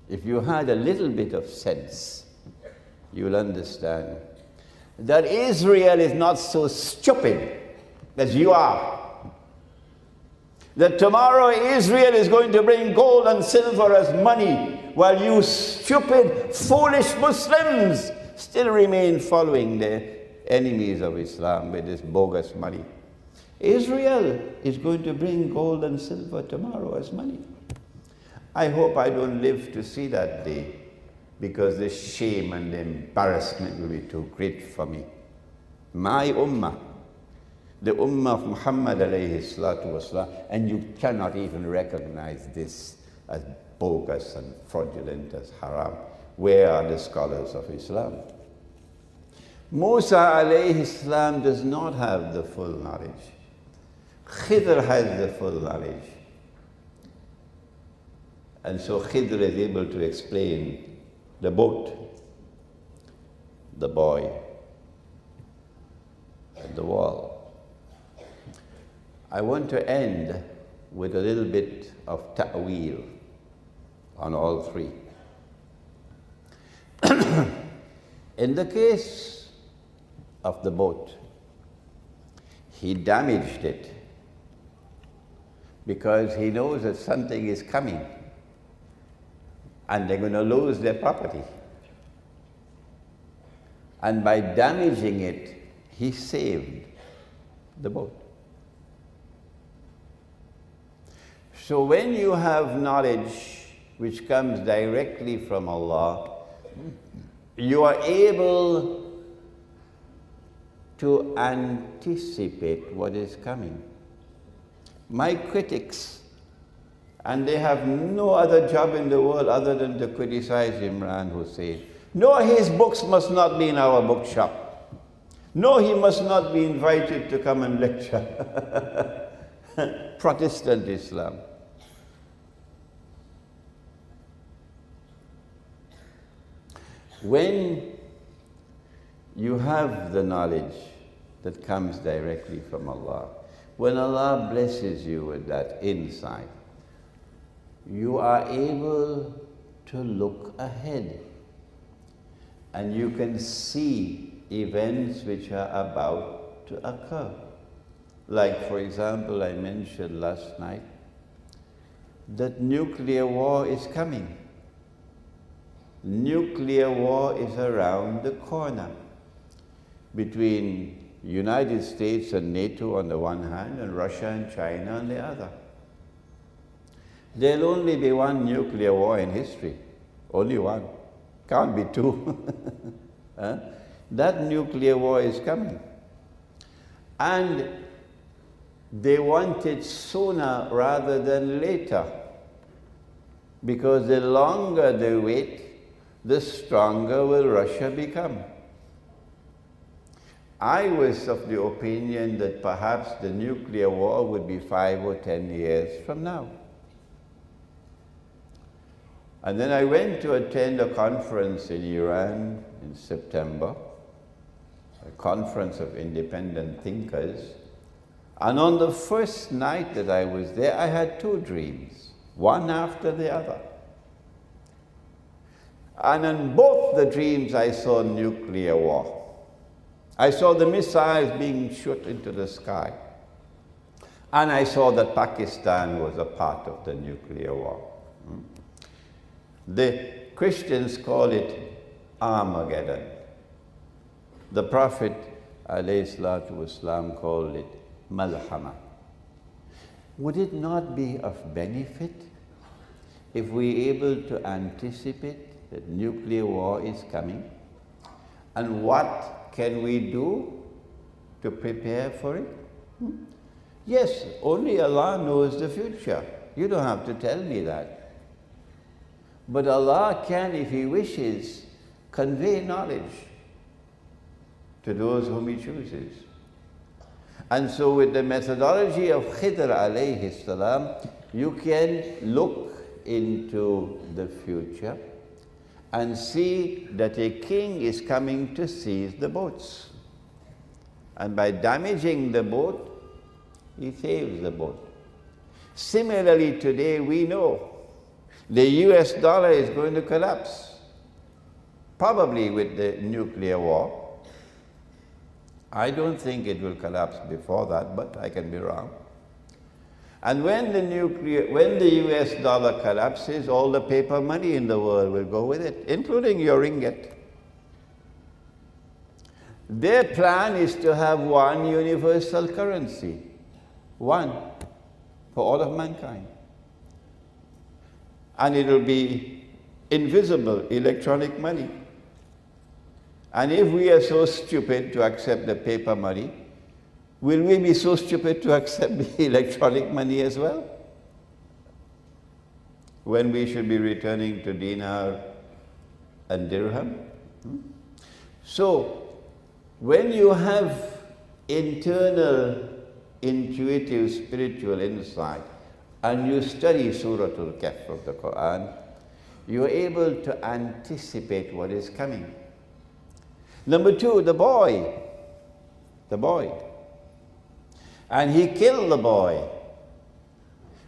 If you had a little bit of sense, you'll understand that Israel is not so stupid as you are. That tomorrow Israel is going to bring gold and silver as money, while you stupid, foolish Muslims still remain following the enemies of Islam with this bogus money. Israel is going to bring gold and silver tomorrow as money. I hope I don't live to see that day, because the shame and the embarrassment will be too great for me. My ummah, the ummah of Muhammad alayhi salatu wasalam, and you cannot even recognize this as bogus and fraudulent, as haram. Where are the scholars of Islam? Musa alayhi salam does not have the full knowledge. Khidr has the full knowledge. And so Khidr is able to explain the boat, the boy, and the wall. I want to end with a little bit of ta'weel on all three. In the case of the boat, he damaged it because he knows that something is coming and they're going to lose their property. And by damaging it, he saved the boat. So when you have knowledge which comes directly from Allah, you are able to anticipate what is coming. My critics, and they have no other job in the world other than to criticize Imran Hosein. No, his books must not be in our bookshop. No, he must not be invited to come and lecture. Protestant Islam. When you have the knowledge that comes directly from Allah, when Allah blesses you with that insight, you are able to look ahead and you can see events which are about to occur. Like, for example, I mentioned last night that nuclear war is coming. Nuclear war is around the corner between United States and NATO on the one hand and Russia and China on the other. There'll only be one nuclear war in history. Only one. Can't be two. Huh? That nuclear war is coming. And they want it sooner rather than later. Because the longer they wait, the stronger will Russia become. I was of the opinion that perhaps the nuclear war would be 5 or 10 years from now. And then I went to attend a conference in Iran in September, a conference of independent thinkers. And on the first night that I was there, I had 2 dreams, one after the other. And in both the dreams, I saw nuclear war. I saw the missiles being shot into the sky. And I saw that Pakistan was a part of the nuclear war. The Christians call it Armageddon. The Prophet ﷺ called it Malhama. Would it not be of benefit if we are able to anticipate that nuclear war is coming? And what can we do to prepare for it? Yes, only Allah knows the future. You don't have to tell me that. But Allah can, if He wishes, convey knowledge to those whom He chooses. And so with the methodology of Khidr alayhi salam, you can look into the future and see that a king is coming to seize the boats. And by damaging the boat, he saves the boat. Similarly, today we know the US dollar is going to collapse, probably with the nuclear war. I don't think it will collapse before that, but I can be wrong. And when the US dollar collapses, all the paper money in the world will go with it, including your ringgit. Their plan is to have one universal currency, one for all of mankind. And it will be invisible electronic money. And if we are so stupid to accept the paper money, will we be so stupid to accept the electronic money as well? When we should be returning to dinar and dirham? So, when you have internal, intuitive, spiritual insight, and you study Surah Kahf of the Quran, you are able to anticipate what is coming. Number two, the boy. And he killed the boy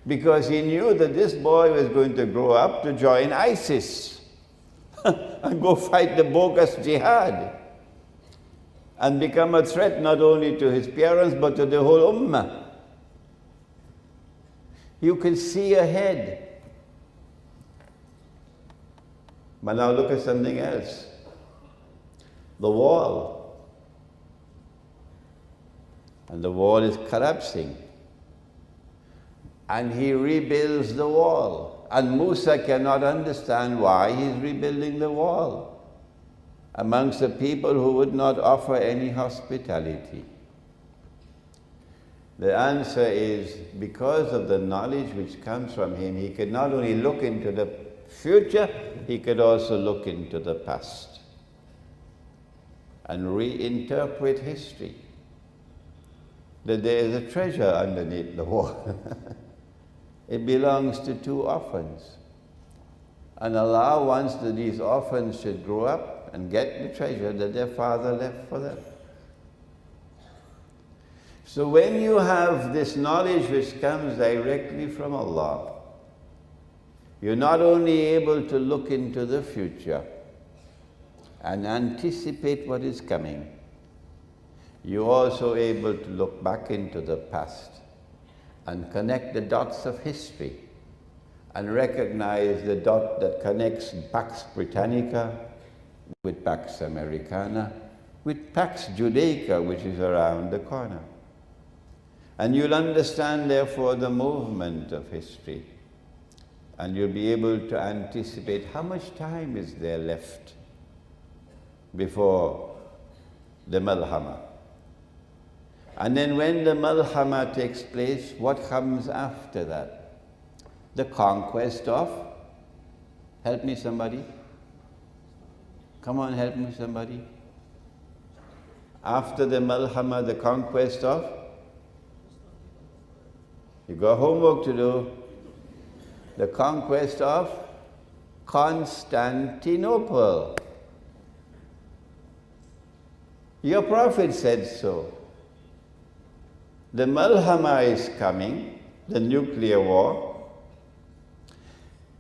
because he knew that this boy was going to grow up to join ISIS and go fight the bogus jihad and become a threat not only to his parents but to the whole ummah. You can see ahead. But now look at something else. The wall. And the wall is collapsing. And he rebuilds the wall. And Musa cannot understand why he's rebuilding the wall amongst the people who would not offer any hospitality. The answer is because of the knowledge which comes from him, he could not only look into the future, he could also look into the past and reinterpret history. That there is a treasure underneath the wall. It belongs to two orphans. And Allah wants that these orphans should grow up and get the treasure that their father left for them. So when you have this knowledge which comes directly from Allah, you're not only able to look into the future and anticipate what is coming, you're also able to look back into the past and connect the dots of history and recognize the dot that connects Pax Britannica with Pax Americana, with Pax Judaica, which is around the corner. And you'll understand, therefore, the movement of history. And you'll be able to anticipate how much time is there left before the Malhama. And then when the Malhama takes place, what comes after that? The conquest of, help me somebody. Come on, help me somebody. After the Malhama, the conquest of, you got homework to do. The conquest of Constantinople. Your Prophet said so. The Malhama is coming, the nuclear war.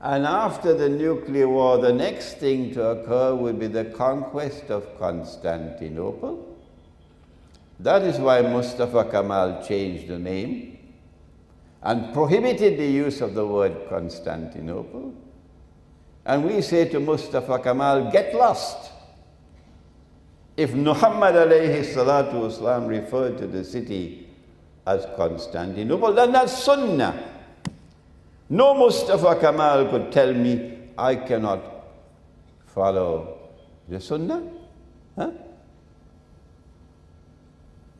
And after the nuclear war, the next thing to occur will be the conquest of Constantinople. That is why Mustafa Kemal changed the name and prohibited the use of the word Constantinople. And we say to Mustafa Kemal, get lost. If Muhammad alayhi salatu wasalam referred to the city as Constantinople, then that's Sunnah. No Mustafa Kemal could tell me I cannot follow the Sunnah. Huh?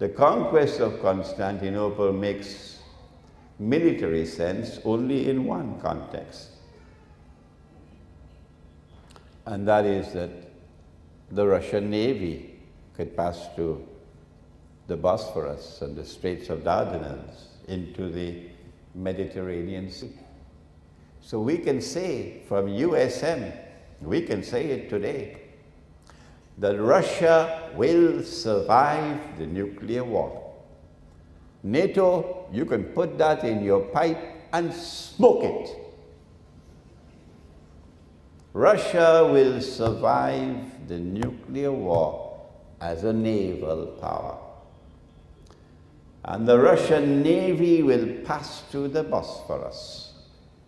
The conquest of Constantinople makes military sense only in one context. And that is that the Russian Navy could pass through the Bosphorus and the Straits of Dardanelles into the Mediterranean Sea. So we can say from USM, we can say it today, that Russia will survive the nuclear war. NATO, you can put that in your pipe and smoke it. Russia will survive the nuclear war as a naval power. And the Russian Navy will pass through the Bosphorus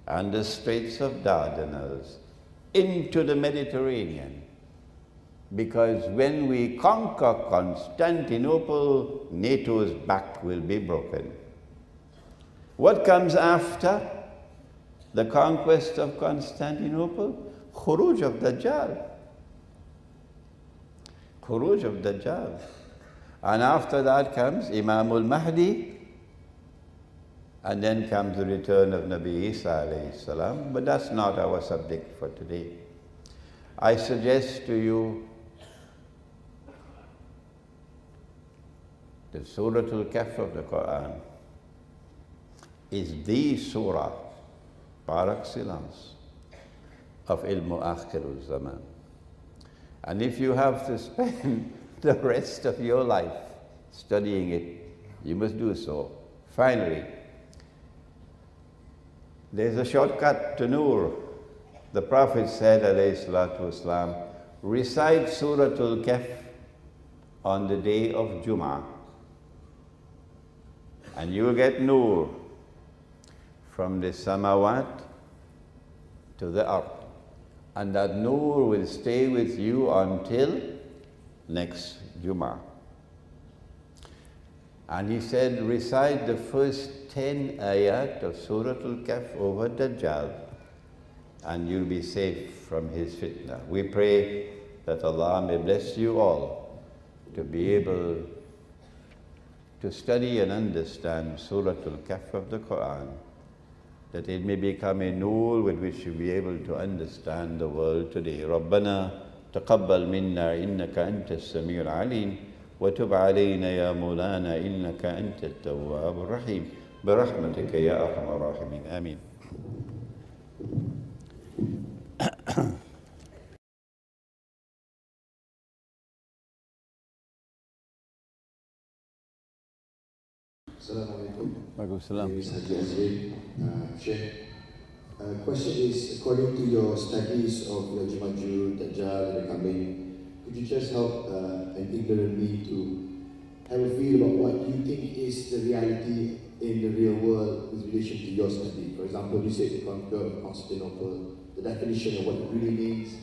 and the Straits of Dardanelles into the Mediterranean. Because when we conquer Constantinople, NATO's back will be broken. What comes after the conquest of Constantinople? Khuruj of Dajjal. Khuruj of Dajjal. And after that comes Imam al-Mahdi, and then comes the return of Nabi Isa alayhi salam, but that's not our subject for today. I suggest to you the Surah Kahf of the Quran is the surah par excellence of ilmu akhirul zaman. And if you have to spend the rest of your life studying it, you must do so. Finally, there's a shortcut to Nur. The Prophet said, alayhi salatu wasalam, recite Surah Kahf on the day of Jummah, and you will get Nur from the samawat to the ard. And that Nur will stay with you until next Jummah. And he said, recite the first 10 ayat of Surah Kahf over Dajjal, and you'll be safe from his fitna. We pray that Allah may bless you all to be able to study and understand Surah Kahf of the Quran, that it may become a nur with which you'll be able to understand the world today. رَبَّنَا تَقَبَّلْ مِنَّا إِنَّكَ أَنْتَ السَّمِيعُ الْعَلِيمُ وَتُبْ عَلَيْنَا يَا مَوْلَانَا إِنَّكَ أَنْتَ التَّوَّابُ الرَّحِيمُ بِرَحْمَتِكَ يَا أَرْحَمَ الرَّاحِمِينَ آمين. Assalamu alaikum. Alaikum salam. Sheikh, question is, according to your studies of your Jumajur, Dajjal, and the coming, could you just help an ignorant me to have a feel about what you think is the reality in the real world with relation to your study? For example, you said the conquer of Constantinople, the definition of what it really means,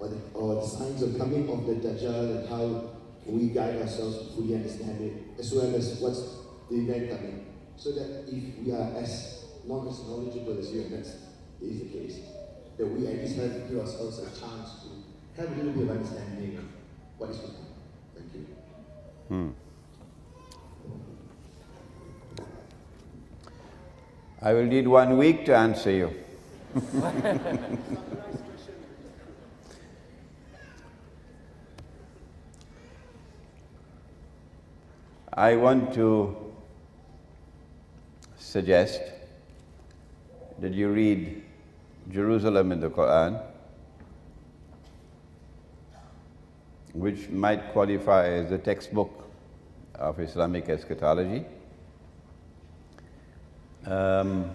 or the signs of coming of the Dajjal and how we guide ourselves to fully understand it, as well as what's the event coming, so that if we are as knowledgeable as you, and that is the case, that we at least have to give ourselves a chance to have a little bit of understanding of what is to come. Thank you. I will need 1 week to answer you. I want to suggest that you read Jerusalem in the Quran, which might qualify as the textbook of Islamic eschatology. And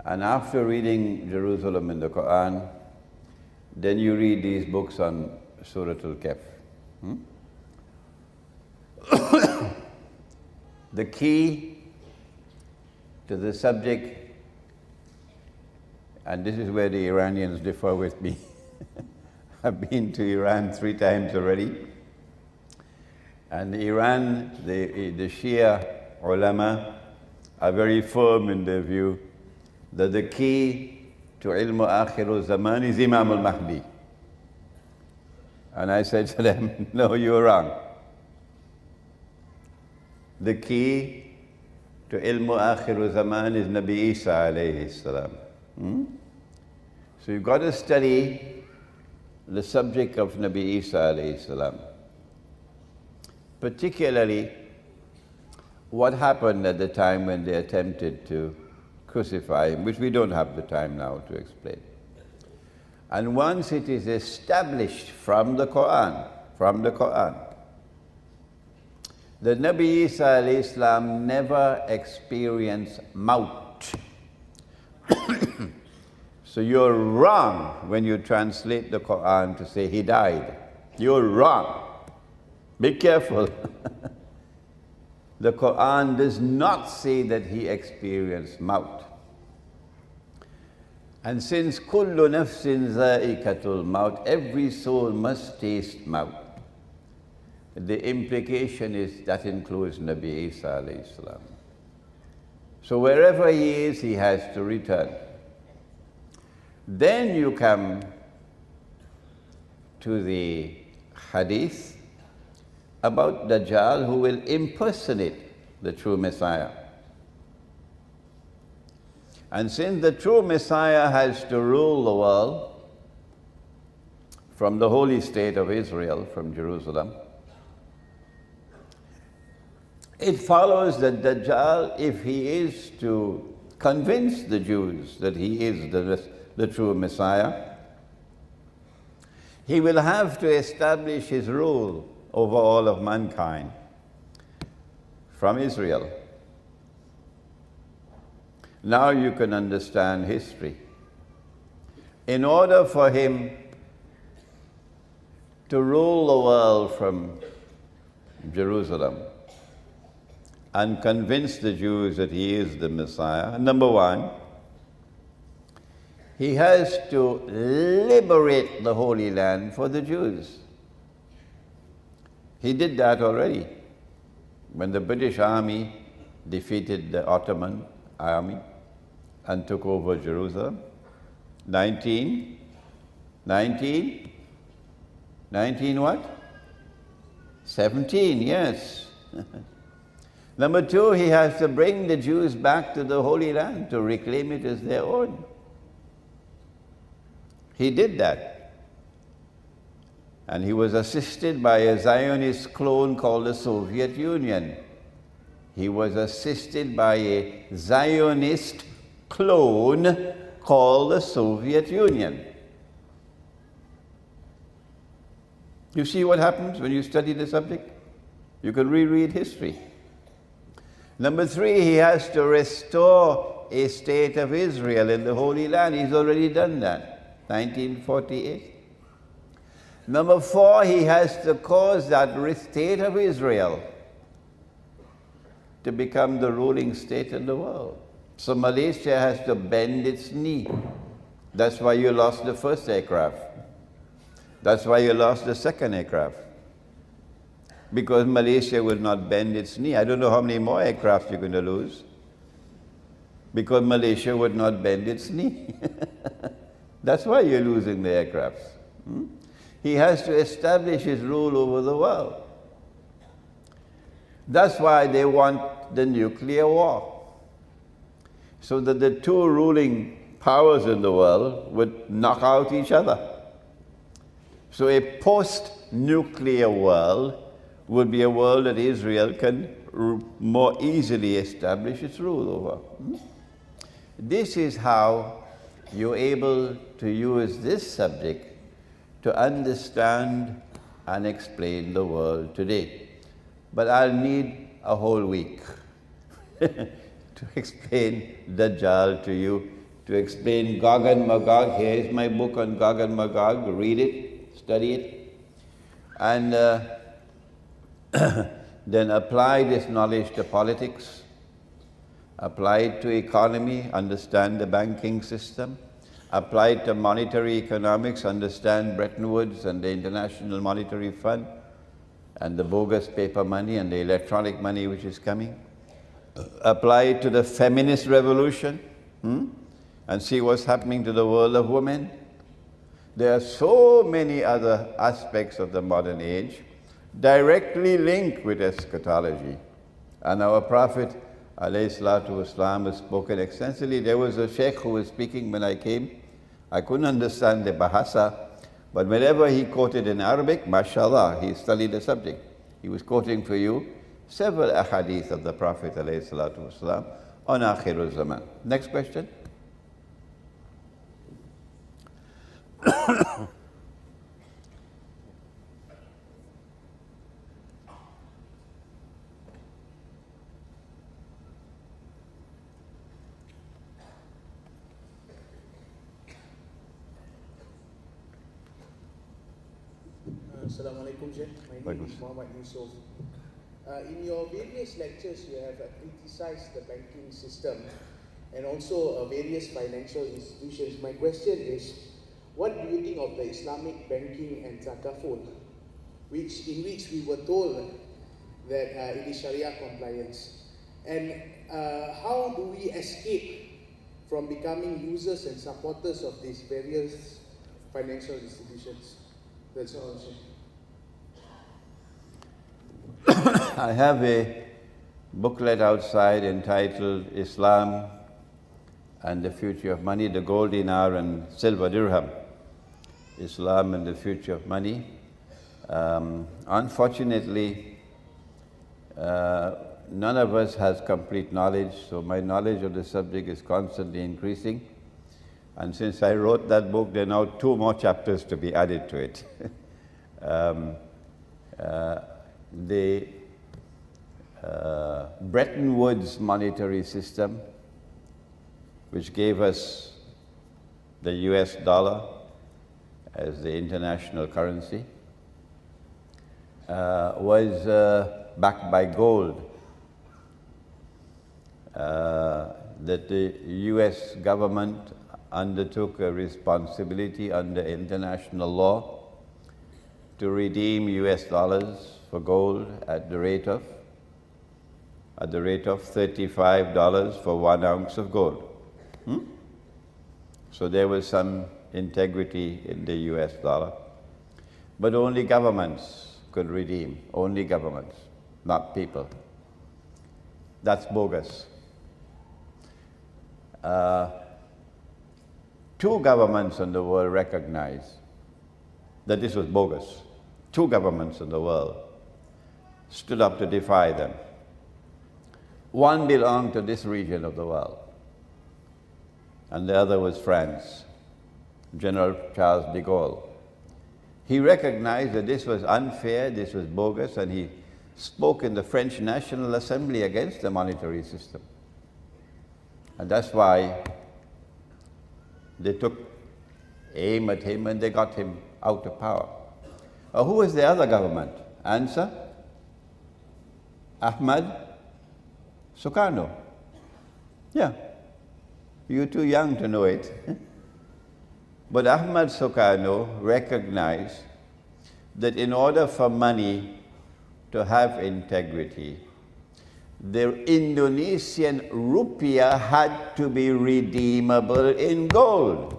after reading Jerusalem in the Quran, then you read these books on Surah Kahf. The key to the subject, and this is where the Iranians differ with me. I've been to Iran 3 times already. And Iran, the Shia ulama are very firm in their view that the key to ilmu akhirul zaman is Imam al-Mahdi. And I said to them, no, you're wrong. The key to ilmu akhiru zaman is Nabi Isa alayhi salam. So you've got to study the subject of Nabi Isa alayhi salam. Particularly what happened at the time when they attempted to crucify him, which we don't have the time now to explain. And once it is established from the Quran, that Nabi Isa alayhi salam never experienced maut. So you're wrong when you translate the Quran to say he died. You're wrong. Be careful. The Quran does not say that he experienced maut. And since kullu nafsin za'iqatul maut, every soul must taste maut. The implication is that includes Nabi Isa alayhi salam. So wherever he is, he has to return. Then you come to the hadith about Dajjal, who will impersonate the true Messiah. And since the true Messiah has to rule the world from the holy state of Israel, from Jerusalem, it follows that Dajjal, if he is to convince the Jews that he is the true Messiah, he will have to establish his rule over all of mankind from Israel. Now you can understand history. In order for him to rule the world from Jerusalem and convince the Jews that he is the Messiah, number one, he has to liberate the Holy Land for the Jews. He did that already. When the British army defeated the Ottoman army and took over Jerusalem, 19 what? 17, yes. Number two, he has to bring the Jews back to the Holy Land to reclaim it as their own. He did that. And he was assisted by a Zionist clone called the Soviet Union. He was assisted by a Zionist clone called the Soviet Union. You see what happens when you study the subject? You can reread history. Number three, he has to restore a state of Israel in the Holy Land. He's already done that, 1948. Number four, he has to cause that state of Israel to become the ruling state in the world. So Malaysia has to bend its knee. That's why you lost the first aircraft. That's why you lost the second aircraft. Because Malaysia will not bend its knee. I don't know how many more aircraft you're going to lose. Because Malaysia would not bend its knee. That's why you're losing the aircrafts. He has to establish his rule over the world. That's why they want the nuclear war. So that the two ruling powers in the world would knock out each other. So a post-nuclear world would be a world that Israel can more easily establish its rule over. This is how you're able to use this subject to understand and explain the world today. But I'll need a whole week to explain Dajjal to you, to explain Gog and Magog. Here is my book on Gog and Magog. Read it, study it, and then apply this knowledge to politics, apply it to economy, understand the banking system, apply it to monetary economics, understand Bretton Woods and the International Monetary Fund, and the bogus paper money and the electronic money which is coming. Apply it to the feminist revolution, and see what's happening to the world of women. There are so many other aspects of the modern age directly linked with eschatology And our Prophet ﷺ has spoken extensively. There was a sheikh who was speaking when I came. I couldn't understand the bahasa, but whenever he quoted in Arabic, mashallah, he studied the subject. He was quoting for you several ahadith of the Prophet ﷺ on Akhirul Zaman. Next question. Assalamu alaikum, Sheikh. My name is Muhammad Yusuf. In your various lectures, you have criticized the banking system and also various financial institutions. My question is, what do you think of the Islamic banking and takaful, in which we were told that it is Sharia compliance? And how do we escape from becoming users and supporters of these various financial institutions? That's all, Sheikh. I have a booklet outside entitled Islam and the Future of Money, the gold dinar and silver dirham. Islam and the Future of Money. Unfortunately, none of us has complete knowledge, so my knowledge of the subject is constantly increasing. And since I wrote that book, there are now 2 more chapters to be added to it. The Bretton Woods monetary system, which gave us the US dollar as the international currency, was backed by gold. That the US government undertook a responsibility under international law to redeem US dollars for gold at the rate of $35 for 1 ounce of gold. So there was some integrity in the US dollar. But only governments could redeem, only governments, not people. That's bogus. 2 governments in the world recognized that this was bogus. 2 governments in the world stood up to defy them. One belonged to this region of the world, and the other was France, General Charles de Gaulle. He recognized that this was unfair, this was bogus, and he spoke in the French National Assembly against the monetary system. And that's why they took aim at him and they got him out of power. Who was the other government? Answer? Ahmad Sukarno. Yeah, you're too young to know it. But Ahmad Sukarno recognized that in order for money to have integrity, the Indonesian rupiah had to be redeemable in gold.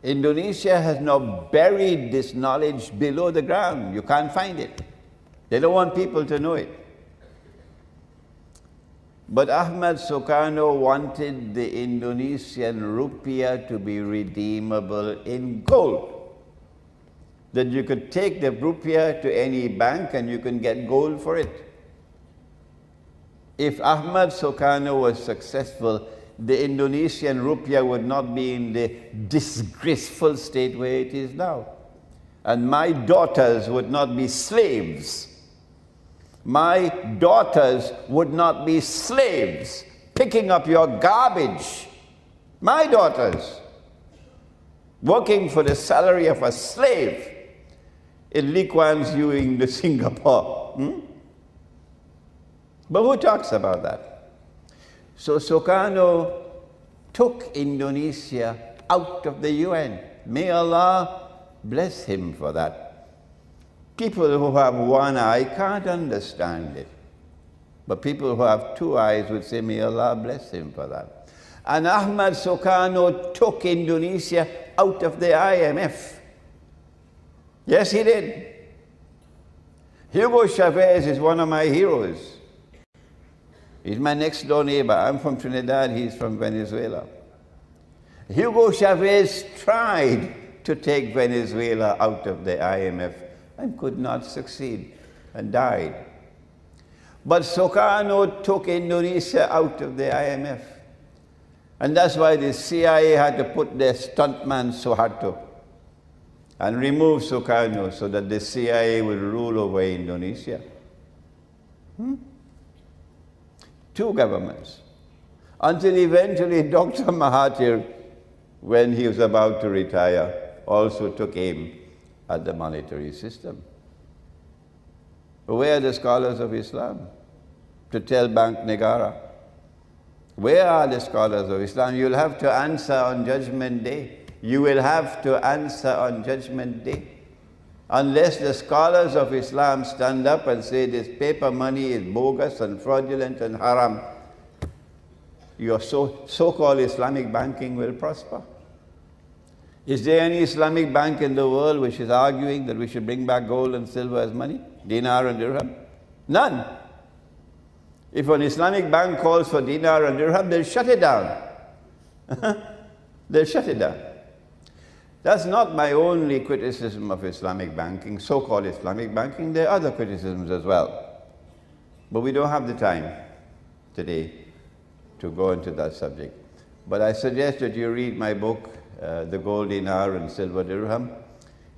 Indonesia has now buried this knowledge below the ground. You can't find it. They don't want people to know it. But Ahmad Sukarno wanted the Indonesian rupiah to be redeemable in gold. That you could take the rupiah to any bank and you can get gold for it. If Ahmad Sukarno was successful, the Indonesian rupiah would not be in the disgraceful state where it is now. And my daughters would not be slaves. My daughters would not be slaves picking up your garbage. My daughters working for the salary of a slave in Lee Kuan Yew in Singapore. But who talks about that? So Sukarno took Indonesia out of the UN. May Allah bless him for that. People who have one eye can't understand it. But people who have 2 eyes would say, may Allah bless him for that. And Ahmad Sukarno took Indonesia out of the IMF. Yes, he did. Hugo Chavez is one of my heroes. He's my next door neighbor. I'm from Trinidad, he's from Venezuela. Hugo Chavez tried to take Venezuela out of the IMF and could not succeed and died. But Sukarno took Indonesia out of the IMF. And that's why the CIA had to put their stuntman Suharto and remove Sukarno so that the CIA will rule over Indonesia. Two governments. Until eventually Dr. Mahathir, when he was about to retire, also took aim at the monetary system. Where are the scholars of Islam to tell Bank Negara? Where are the scholars of Islam? You'll have to answer on Judgment Day. You will have to answer on Judgment Day. Unless the scholars of Islam stand up and say this paper money is bogus and fraudulent and haram, your so-called Islamic banking will prosper. Is there any Islamic bank in the world which is arguing that we should bring back gold and silver as money, dinar and dirham? None. If an Islamic bank calls for dinar and dirham, they'll shut it down. They'll shut it down. That's not my only criticism of Islamic banking, so-called Islamic banking. There are other criticisms as well. But we don't have the time today to go into that subject. But I suggest that you read my book, The Gold Dinar and Silver Dirham,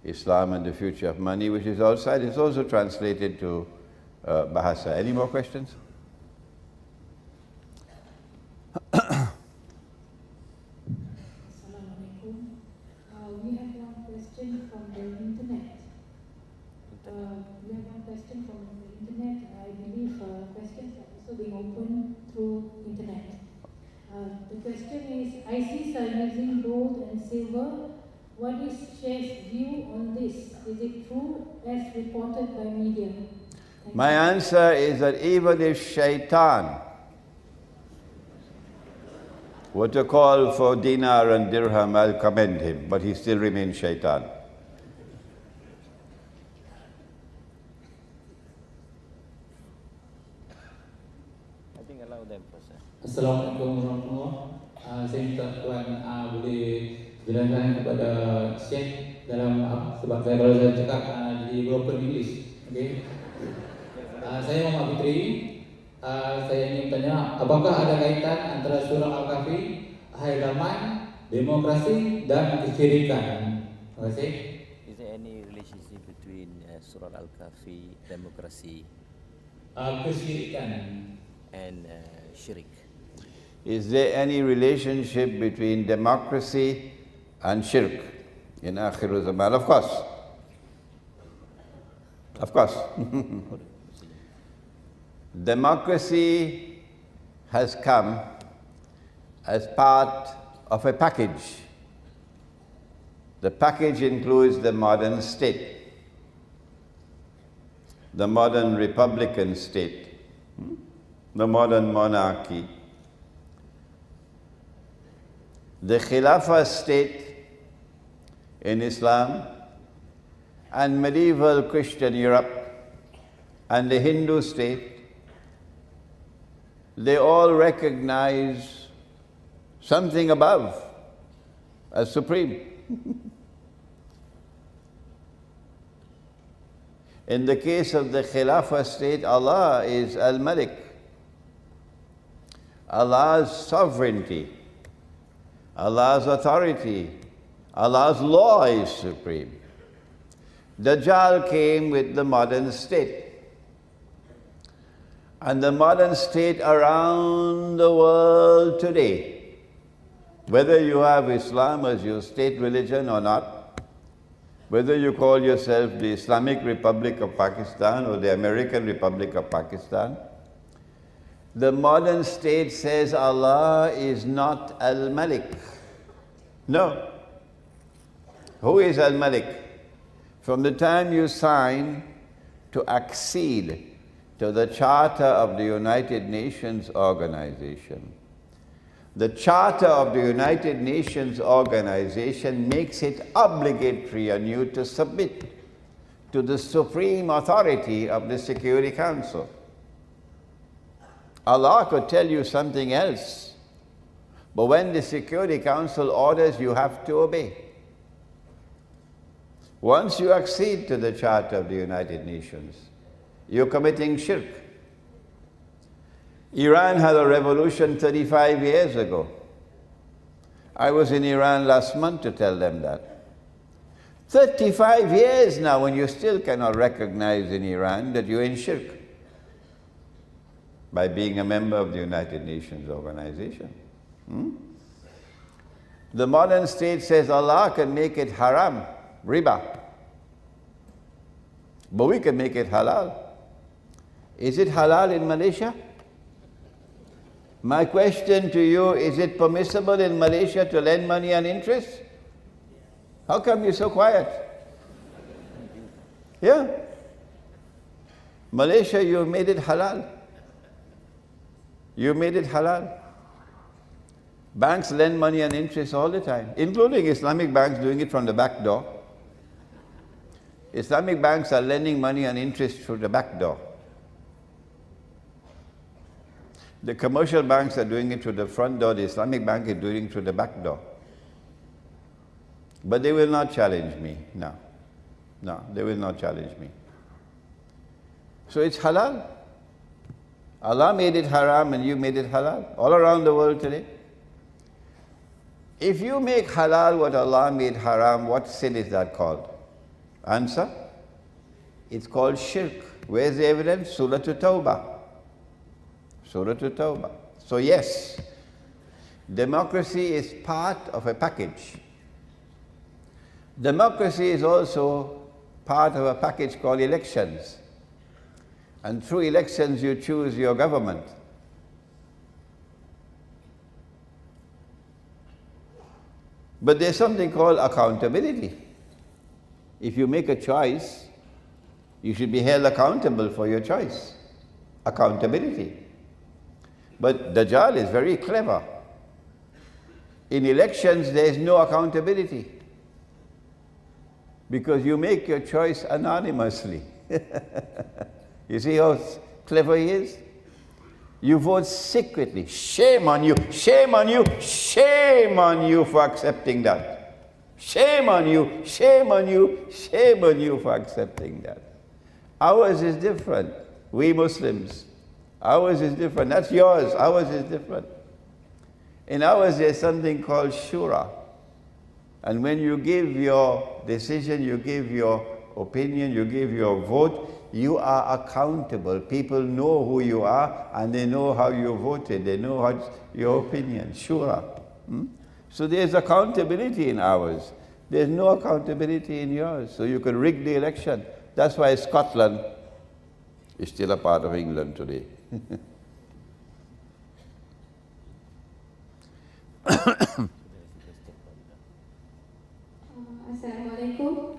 Islam and the Future of Money, which is outside. It's also translated to Bahasa. Any more questions? Assalamu alaikum. We have one question from the internet. I believe questions are also being opened through internet. The question is, ISIS are using gold and silver. What is Sheikh's view on this? Is it true as reported by media? My answer is that even if Shaitan were to call for dinar and dirham, I'll commend him, but he still remains Shaitan. I think allow them first. Assalamualaikum warahmatullahi. Saya minta Tuan boleh jelaskan kepada Sheikh dalam sebab kalau saya cakap di broken English, okay? Saya Muhammad Fitri. Saya ingin tanya, apakah ada kaitan antara surah Al-Kahfi, halaman, demokrasi dan kesyirikan? Terima kasih. Is there any relationship between Surah Al-Kahfi, democracy, Kesyirikan and shirk? Is there any relationship between democracy and shirk in Akhir Zaman? Of course. Of course. Democracy has come as part of a package. The package includes the modern state, the modern republican state, the modern monarchy, the Khilafah state in Islam, and medieval Christian Europe, and the Hindu state. They all recognize something above as supreme. In the case of the Khilafah state, Allah is Al-Malik. Allah's sovereignty, Allah's authority, Allah's law is supreme. Dajjal came with the modern state. And the modern state around the world today, whether you have Islam as your state religion or not, whether you call yourself the Islamic Republic of Pakistan or the American Republic of Pakistan, the modern state says Allah is not Al-Malik. No. Who is Al-Malik? From the time you sign to accede to the Charter of the United Nations Organization. The Charter of the United Nations Organization makes it obligatory on you to submit to the supreme authority of the Security Council. Allah could tell you something else, but when the Security Council orders, you have to obey. Once you accede to the Charter of the United Nations, you're committing shirk. Iran had a revolution 35 years ago. I was in Iran last month to tell them that. 35 years now, and you still cannot recognize in Iran that you're in shirk by being a member of the United Nations organization. The modern state says Allah can make it haram, riba, but we can make it halal. Is it halal in Malaysia? My question to you, is it permissible in Malaysia to lend money on interest? How come you're so quiet? Yeah. Malaysia, you made it halal. You made it halal. Banks lend money on interest all the time, including Islamic banks doing it from the back door. Islamic banks are lending money on interest through the back door. The commercial banks are doing it through the front door. The Islamic bank is doing it through the back door. But they will not challenge me. No. No, they will not challenge me. So it's halal. Allah made it haram and you made it halal. All around the world today. If you make halal what Allah made haram, what sin is that called? Answer? It's called shirk. Where's the evidence? Surah Tawbah. Surah Tawbah. So yes, democracy is part of a package. Democracy is also part of a package called elections. And through elections you choose your government. But there's something called accountability. If you make a choice, you should be held accountable for your choice. Accountability. But Dajjal is very clever. In elections, there is no accountability. Because you make your choice anonymously. You see how clever he is? You vote secretly. Shame on you, shame on you, shame on you for accepting that. Shame on you, shame on you, shame on you for accepting that. Ours is different. We Muslims. Ours is different. That's yours. Ours is different. In ours, there's something called shura. And when you give your decision, you give your opinion, you give your vote, you are accountable. People know who you are and they know how you voted. They know how your opinion. Shura. So there's accountability in ours. There's no accountability in yours. So you can rig the election. That's why Scotland is still a part of England today. Assalamualaikum.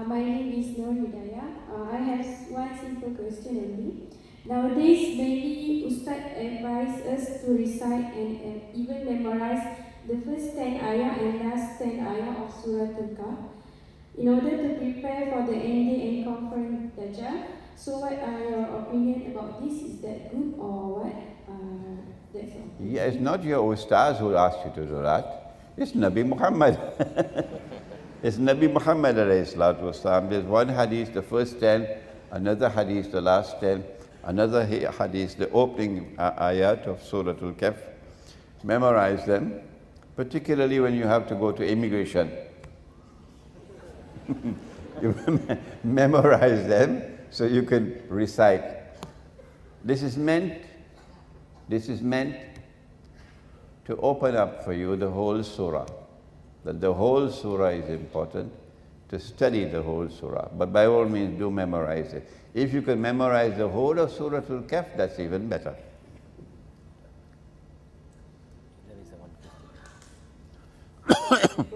My name is Nur Hidayah. I have one simple question only. Nowadays, many Ustad advise us to recite and even memorize the first 10 ayah and last 10 ayah of Surah Kahf in order to prepare for the ending and confront Dajjal. So what are your opinion about this? Is that good or what? That's all. Yeah, it's not your ustaz who asked you to do that. It's Nabi Muhammad. It's Nabi Muhammad alayhi salatu wasalam. There's one hadith, the first 10, another hadith, the last 10, another hadith, the opening ayat of Surah Kahf. Memorize them, particularly when you have to go to immigration. You memorize them so you can recite. This is meant to open up for you the whole surah. That the whole surah is important, to study the whole surah. But by all means, do memorize it. If you can memorize the whole of Surah Kahf, that's even better. There is one question.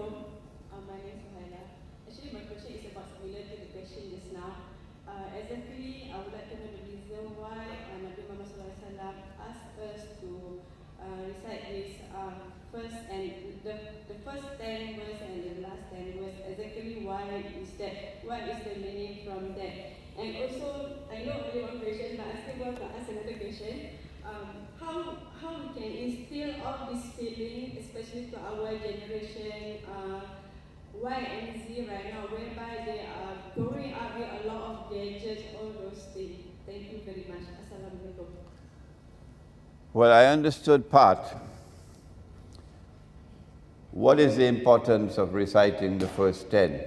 My name is Hosein. Actually, my question is about similar to the question just now. Exactly, I would like to know the reason why Nabi Muhammad SAW asked us to recite this first and the first 10 verse and the last 10 verse. Exactly exactly why is that? What is the meaning from that? And also, I know only one question, but I still want to ask another question. How we can instill all this feeling, especially to our generation, Y and Z right now, whereby they are growing up with a lot of gadgets, all those things. Thank you very much. Assalamu. Well, I understood part. What is the importance of reciting the first 10?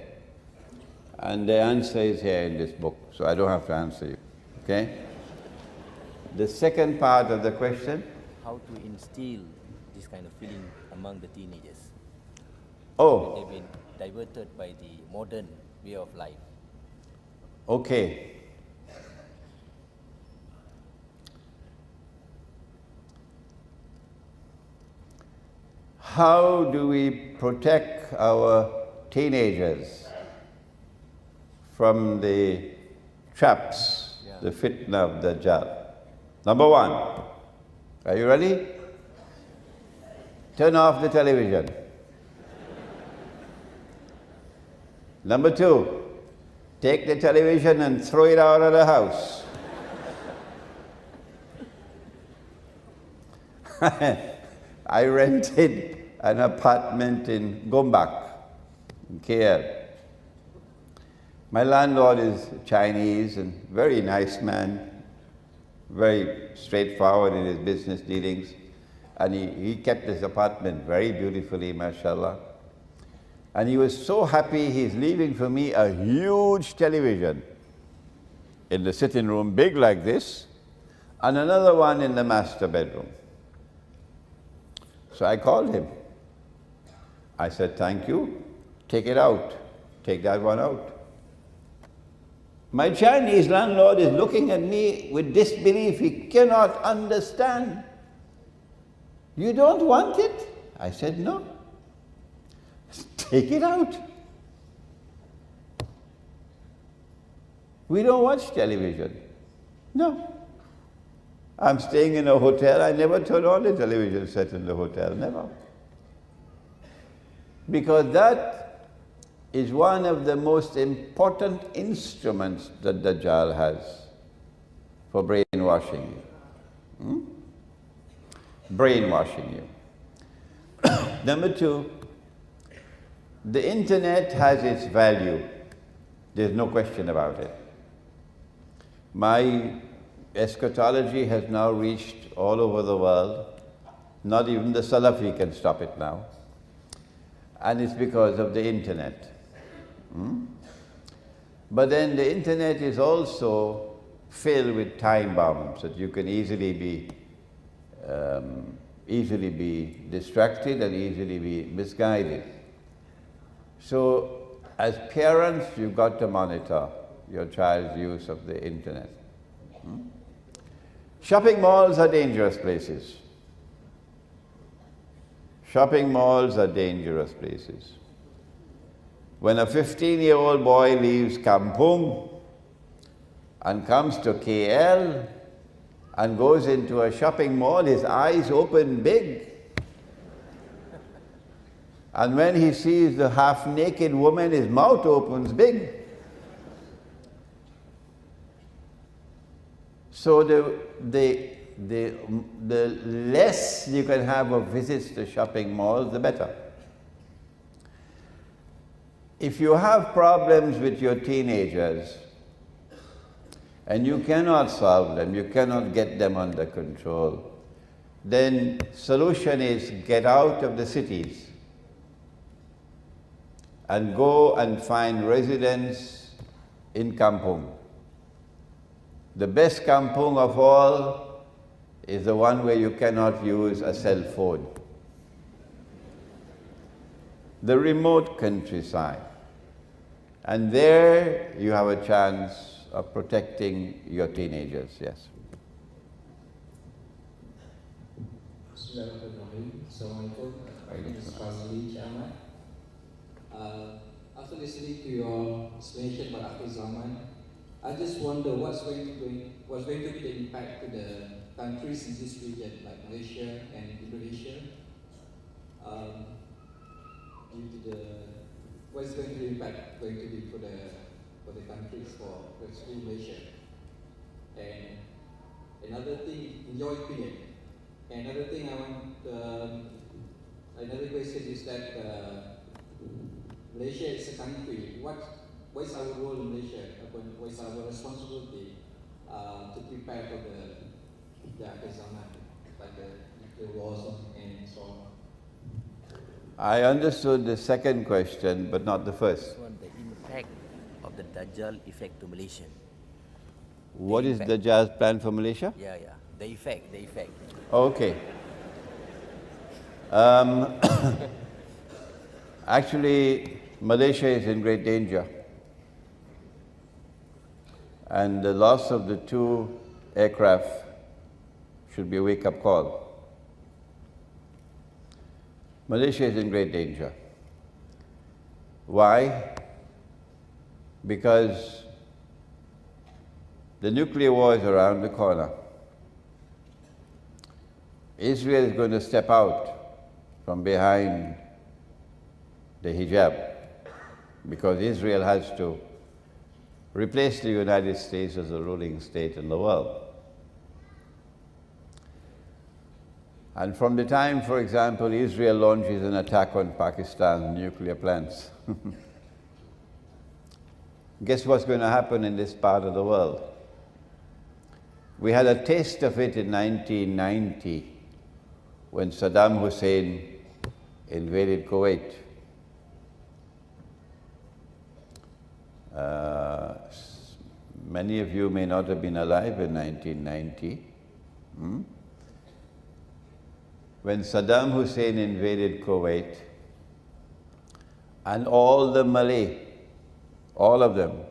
And the answer is here in this book, so I don't have to answer you, okay? The second part of the question? How to instill this kind of feeling among the teenagers? Oh. They've been diverted by the modern way of life. Okay. How do we protect our teenagers from the traps, the fitna of Dajjal? Number one, are you ready? Turn off the television. Number two, take the television and throw it out of the house. I rented an apartment in Gombak, in KL. My landlord is Chinese and very nice man, very straightforward in his business dealings. And he kept his apartment very beautifully, mashallah. And he was so happy he's leaving for me a huge television in the sitting room, big like this, and another one in the master bedroom. So I called him. I said, thank you, take it out, take that one out. My Chinese landlord is looking at me with disbelief, he cannot understand. You don't want it? I said, no. Take it out. We don't watch television. No. I'm staying in a hotel, I never turn on the television set in the hotel, never. Because that is one of the most important instruments that Dajjal has for brainwashing you. Brainwashing you. Number two, the internet has its value. There's no question about it. My eschatology has now reached all over the world. Not even the Salafi can stop it now. And it's because of the internet. But then the internet is also filled with time bombs that you can easily be distracted and easily be misguided. So as parents, you've got to monitor your child's use of the internet. Shopping malls are dangerous places. Shopping malls are dangerous places. When a 15-year-old boy leaves Kampung and comes to KL and goes into a shopping mall, his eyes open big. And when he sees the half-naked woman, his mouth opens big. So the less you can have of visits to shopping malls, the better. If you have problems with your teenagers and you cannot solve them, you cannot get them under control, then solution is get out of the cities and go and find residence in kampung. The best kampung of all is the one where you cannot use a cell phone. The remote countryside. And there you have a chance of protecting your teenagers, yes. Assalamualaikum. My name is Fazli Chairman. After listening to your explanation about Akhir Zaman, I just wonder what's going to be the impact to the countries in this region, like Malaysia and Indonesia, due to the what is going to be impact going to be for the countries, for especially Malaysia? And another thing, in your opinion, another thing I want, another question is that Malaysia is a country. What is our role in Malaysia? What is our responsibility to prepare for the akhir zaman, like the wars and so on? I understood the second question, but not the first. The impact of the Dajjal effect to Malaysia. What is Dajjal's plan for Malaysia? Yeah. The effect. Okay. Actually, Malaysia is in great danger. And the loss of the 2 aircraft should be a wake-up call. Malaysia is in great danger. Why? Because the nuclear war is around the corner. Israel is going to step out from behind the hijab because Israel has to replace the United States as the ruling state in the world. And from the time, for example, Israel launches an attack on Pakistan's nuclear plants, guess what's going to happen in this part of the world? We had a taste of it in 1990 when Saddam Hussein invaded Kuwait. Many of you may not have been alive in 1990. When Saddam Hussein invaded Kuwait, and all the Malay, all of them,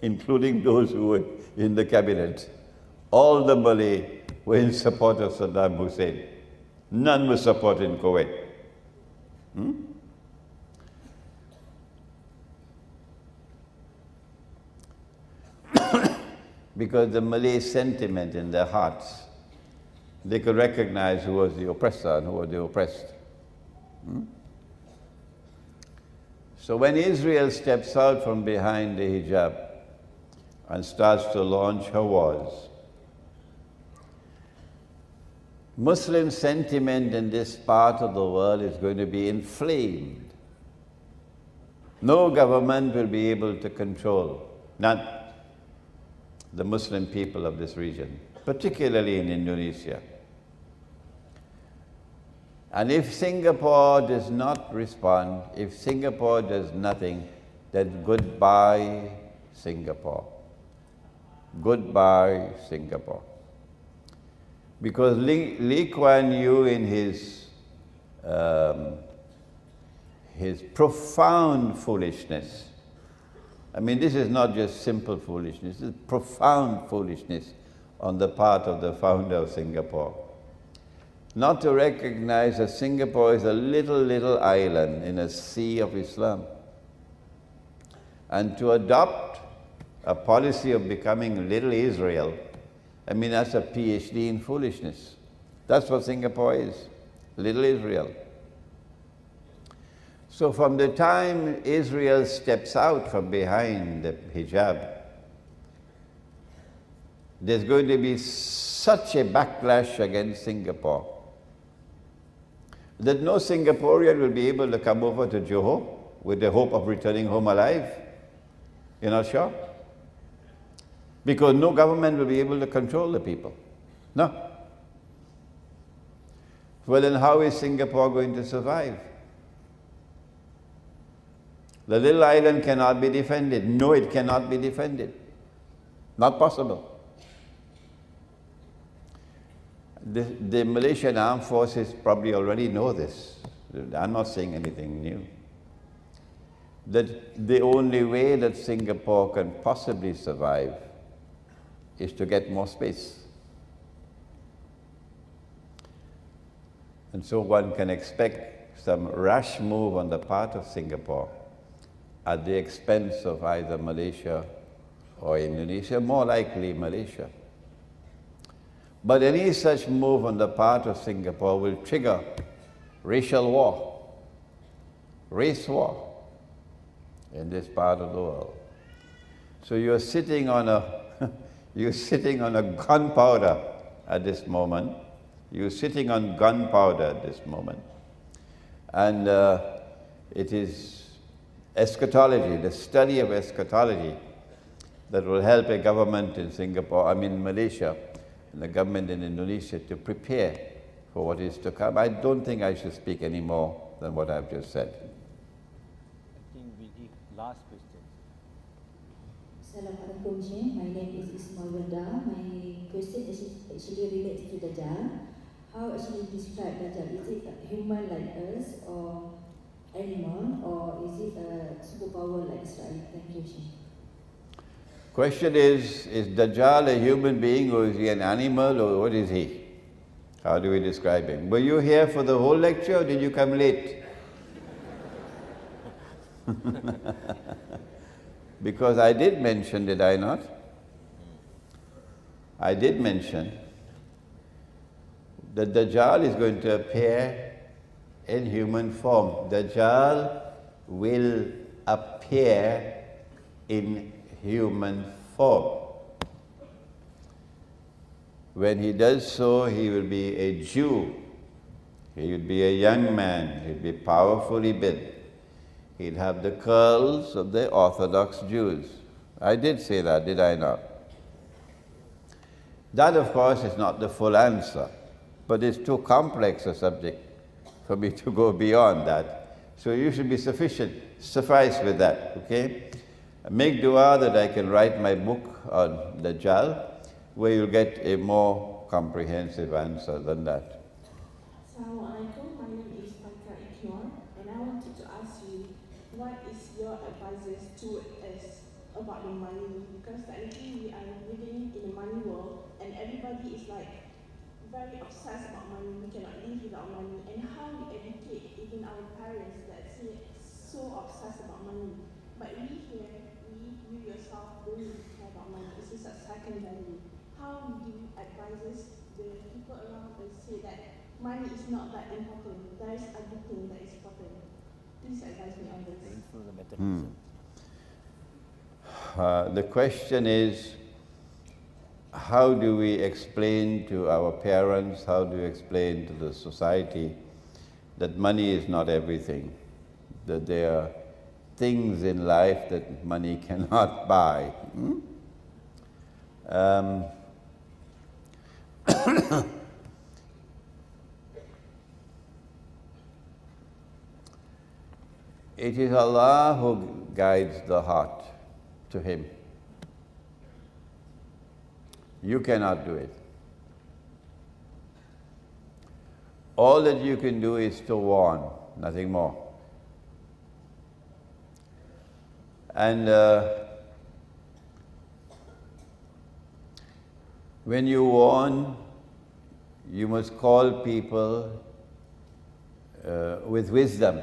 including those who were in the cabinet, all the Malay were in support of Saddam Hussein. None were supporting Kuwait. Because the Malay sentiment in their hearts, they could recognize who was the oppressor and who was the oppressed. So when Israel steps out from behind the hijab and starts to launch her wars, Muslim sentiment in this part of the world is going to be inflamed. No government will be able to control, none, the Muslim people of this region, particularly in Indonesia. And if Singapore does not respond, if Singapore does nothing, then goodbye Singapore. Goodbye Singapore. Because Lee Kuan Yew in his profound foolishness, I mean, this is not just simple foolishness, this is profound foolishness on the part of the founder of Singapore. Not to recognize that Singapore is a little island in a sea of Islam. And to adopt a policy of becoming little Israel, I mean, that's a PhD in foolishness. That's what Singapore is, little Israel. So from the time Israel steps out from behind the hijab, there's going to be such a backlash against Singapore that no Singaporean will be able to come over to Johor with the hope of returning home alive. You're not sure? Because no government will be able to control the people. No. Well, then how is Singapore going to survive? The little island cannot be defended. No, it cannot be defended. Not possible. The Malaysian armed forces probably already know this. I'm not saying anything new. That the only way that Singapore can possibly survive is to get more space. And so one can expect some rash move on the part of Singapore at the expense of either Malaysia or Indonesia, more likely Malaysia. But any such move on the part of Singapore will trigger racial war race war in this part of the world. So you're sitting on a you're sitting on a gunpowder at this moment. You're sitting on gunpowder at this moment. And it is eschatology, the study of eschatology, that will help a government in Malaysia, and the government in Indonesia to prepare for what is to come. I don't think I should speak any more than what I've just said. I think we give last question. Assalamualaikum, Sheikh. My name is Ismail. My question is actually relates to Dajjal. How actually describe Dajjal? Is it a human like us, or animal, or is it a superpower like Israel? Thank you, Sheikh. Question is Dajjal a human being, or is he an animal, or what is he? How do we describe him? Were you here for the whole lecture, or did you come late? Because I did mention, did I not? I did mention that Dajjal is going to appear in human form. Dajjal will appear in human form. When he does so, he will be a Jew. He will be a young man. He'll be powerfully built. He'll have the curls of the Orthodox Jews. I did say that, did I not? That, of course, is not the full answer, but it's too complex a subject for me to go beyond that. So you should be suffice with that, okay? Make dua that I can write my book on Dajjal, where you'll get a more comprehensive answer than that. Assalamu alaikum. My name is Islamic, and I wanted to ask you, what is your advice to us about the money? Because technically we are living in a money world, and everybody is like very obsessed about money. We cannot live without money. And how we educate even our parents that say so obsessed about money, but we here, you yourself don't really care about money. It's just a second value. How do you advise the people around us say that money is not that important? There is other thing that is important. Please advise me on this. The question is, how do we explain to our parents, how do we explain to the society that money is not everything, that there are things in life that money cannot buy? It is Allah who guides the heart to Him. You cannot do it. All that you can do is to warn, nothing more. And when you warn, you must call people with wisdom,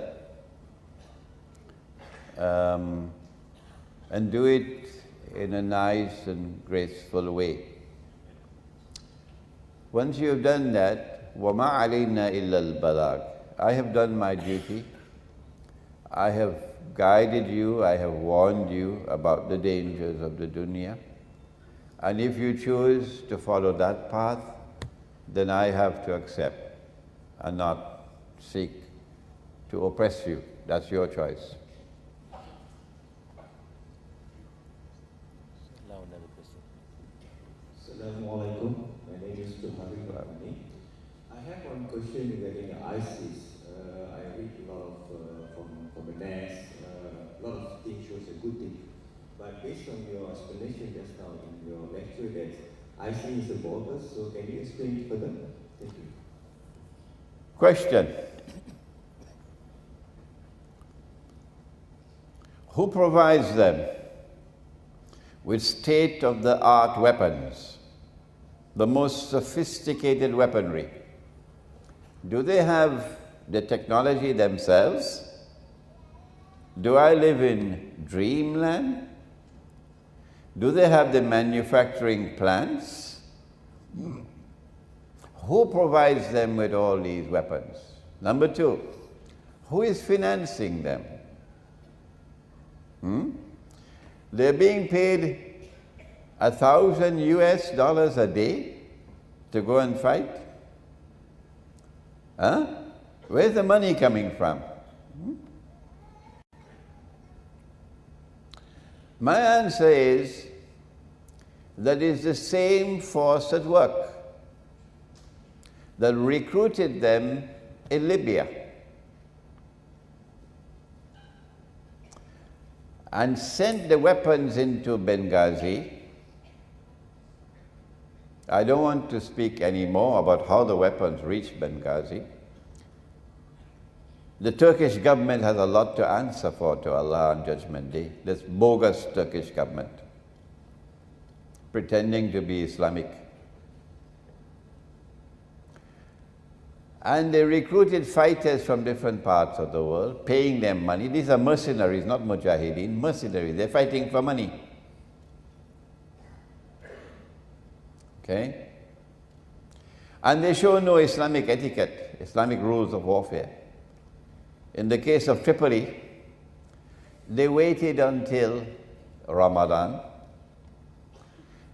and do it in a nice and graceful way. Once you have done that, وَمَا عَلَيْنَا إِلَّا الْبَلَاغِ, I have done my duty. I have guided you, I have warned you about the dangers of the dunya. And if you choose to follow that path, then I have to accept and not seek to oppress you. That's your choice. Assalamu alaikum. My name is Tuhari Rahmani. I have one question regarding ISIS. I read a lot of from the net, a lot of things shows a good thing. But based on your explanation just now in your lecture that ISIS is a bogus, so can you explain it further? Thank you. Question. Who provides them with state-of-the-art weapons, the most sophisticated weaponry? Do they have the technology themselves? Do I live in dreamland? Do they have the manufacturing plants? Who provides them with all these weapons? Number two, Who is financing them? They're being paid $1,000 a day to go and fight? Where's the money coming from? My answer is that it's the same force at work that recruited them in Libya and sent the weapons into Benghazi. I don't want to speak anymore about how the weapons reached Benghazi. The Turkish government has a lot to answer for to Allah on Judgment Day. This bogus Turkish government, pretending to be Islamic. And they recruited fighters from different parts of the world, paying them money. These are mercenaries, not mujahideen, mercenaries. They're fighting for money. Okay? And they show no Islamic etiquette, Islamic rules of warfare. In the case of Tripoli, they waited until Ramadan.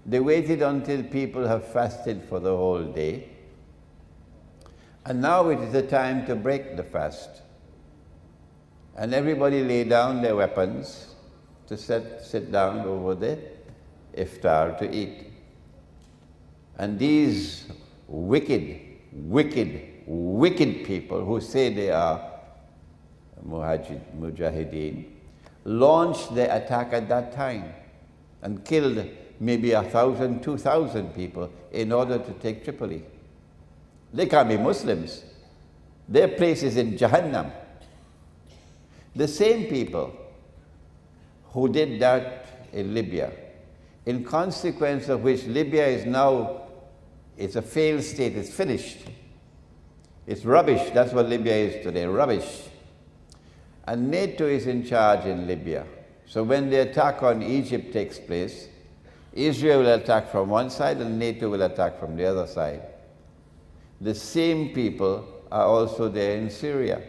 They waited until people have fasted for the whole day. And now it is the time to break the fast. And everybody lay down their weapons to sit down over the iftar to eat. And these wicked, wicked, wicked people who say they are Mujahideen launched their attack at that time and killed maybe 1,000, 2,000 people in order to take Tripoli. They can't be Muslims. Their place is in Jahannam. The same people who did that in Libya, in consequence of which Libya is now, it's a failed state, it's finished. It's rubbish, that's what Libya is today, rubbish. And NATO is in charge in Libya. So when the attack on Egypt takes place, Israel will attack from one side and NATO will attack from the other side. The same people are also there in Syria.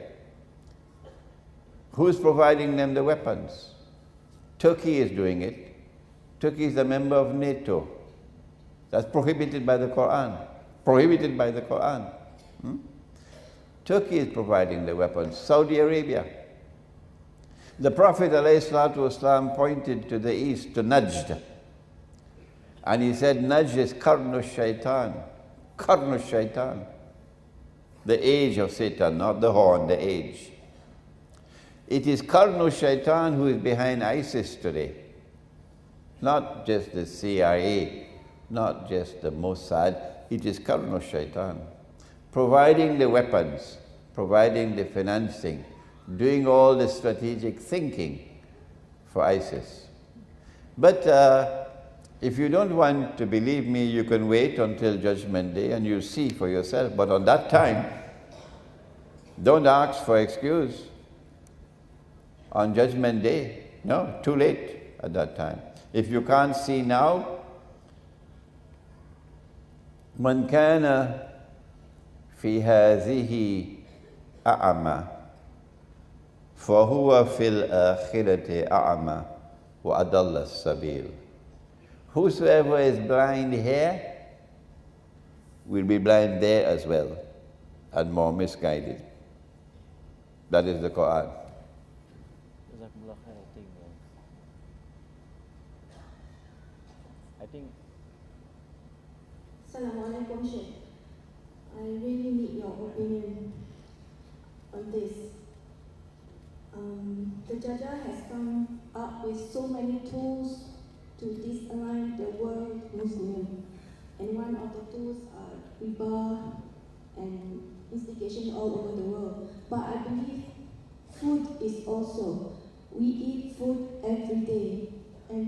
Who's providing them the weapons? Turkey is doing it. Turkey is a member of NATO. That's prohibited by the Quran. Prohibited by the Quran. Turkey is providing the weapons. Saudi Arabia. The Prophet ﷺ pointed to the east, to Najd. And he said, Najd is Qarnu Shaitan. Qarnu Shaitan. The age of Satan, not the horn, the age. It is Qarnu Shaitan who is behind ISIS today. Not just the CIA, not just the Mossad. It is Qarnu Shaitan. Providing the weapons, providing the financing, doing all the strategic thinking for ISIS. But if you don't want to believe me, you can wait until Judgment Day and you'll see for yourself. But on that time, don't ask for excuse. On Judgment Day, no, too late at that time. If you can't see now, من كان في هذه أعمى فهو في الآخرة أعمى وأضل السبيل. Whosoever is blind here will be blind there as well and more misguided. That is the Quran. I think Assalamu Alaikum, Sheikh. I really need your opinion on this. The Jajah has come up with so many tools to disalign the world Muslim. And one of the tools are riba and instigation all over the world. But I believe food is also. We eat food every day, and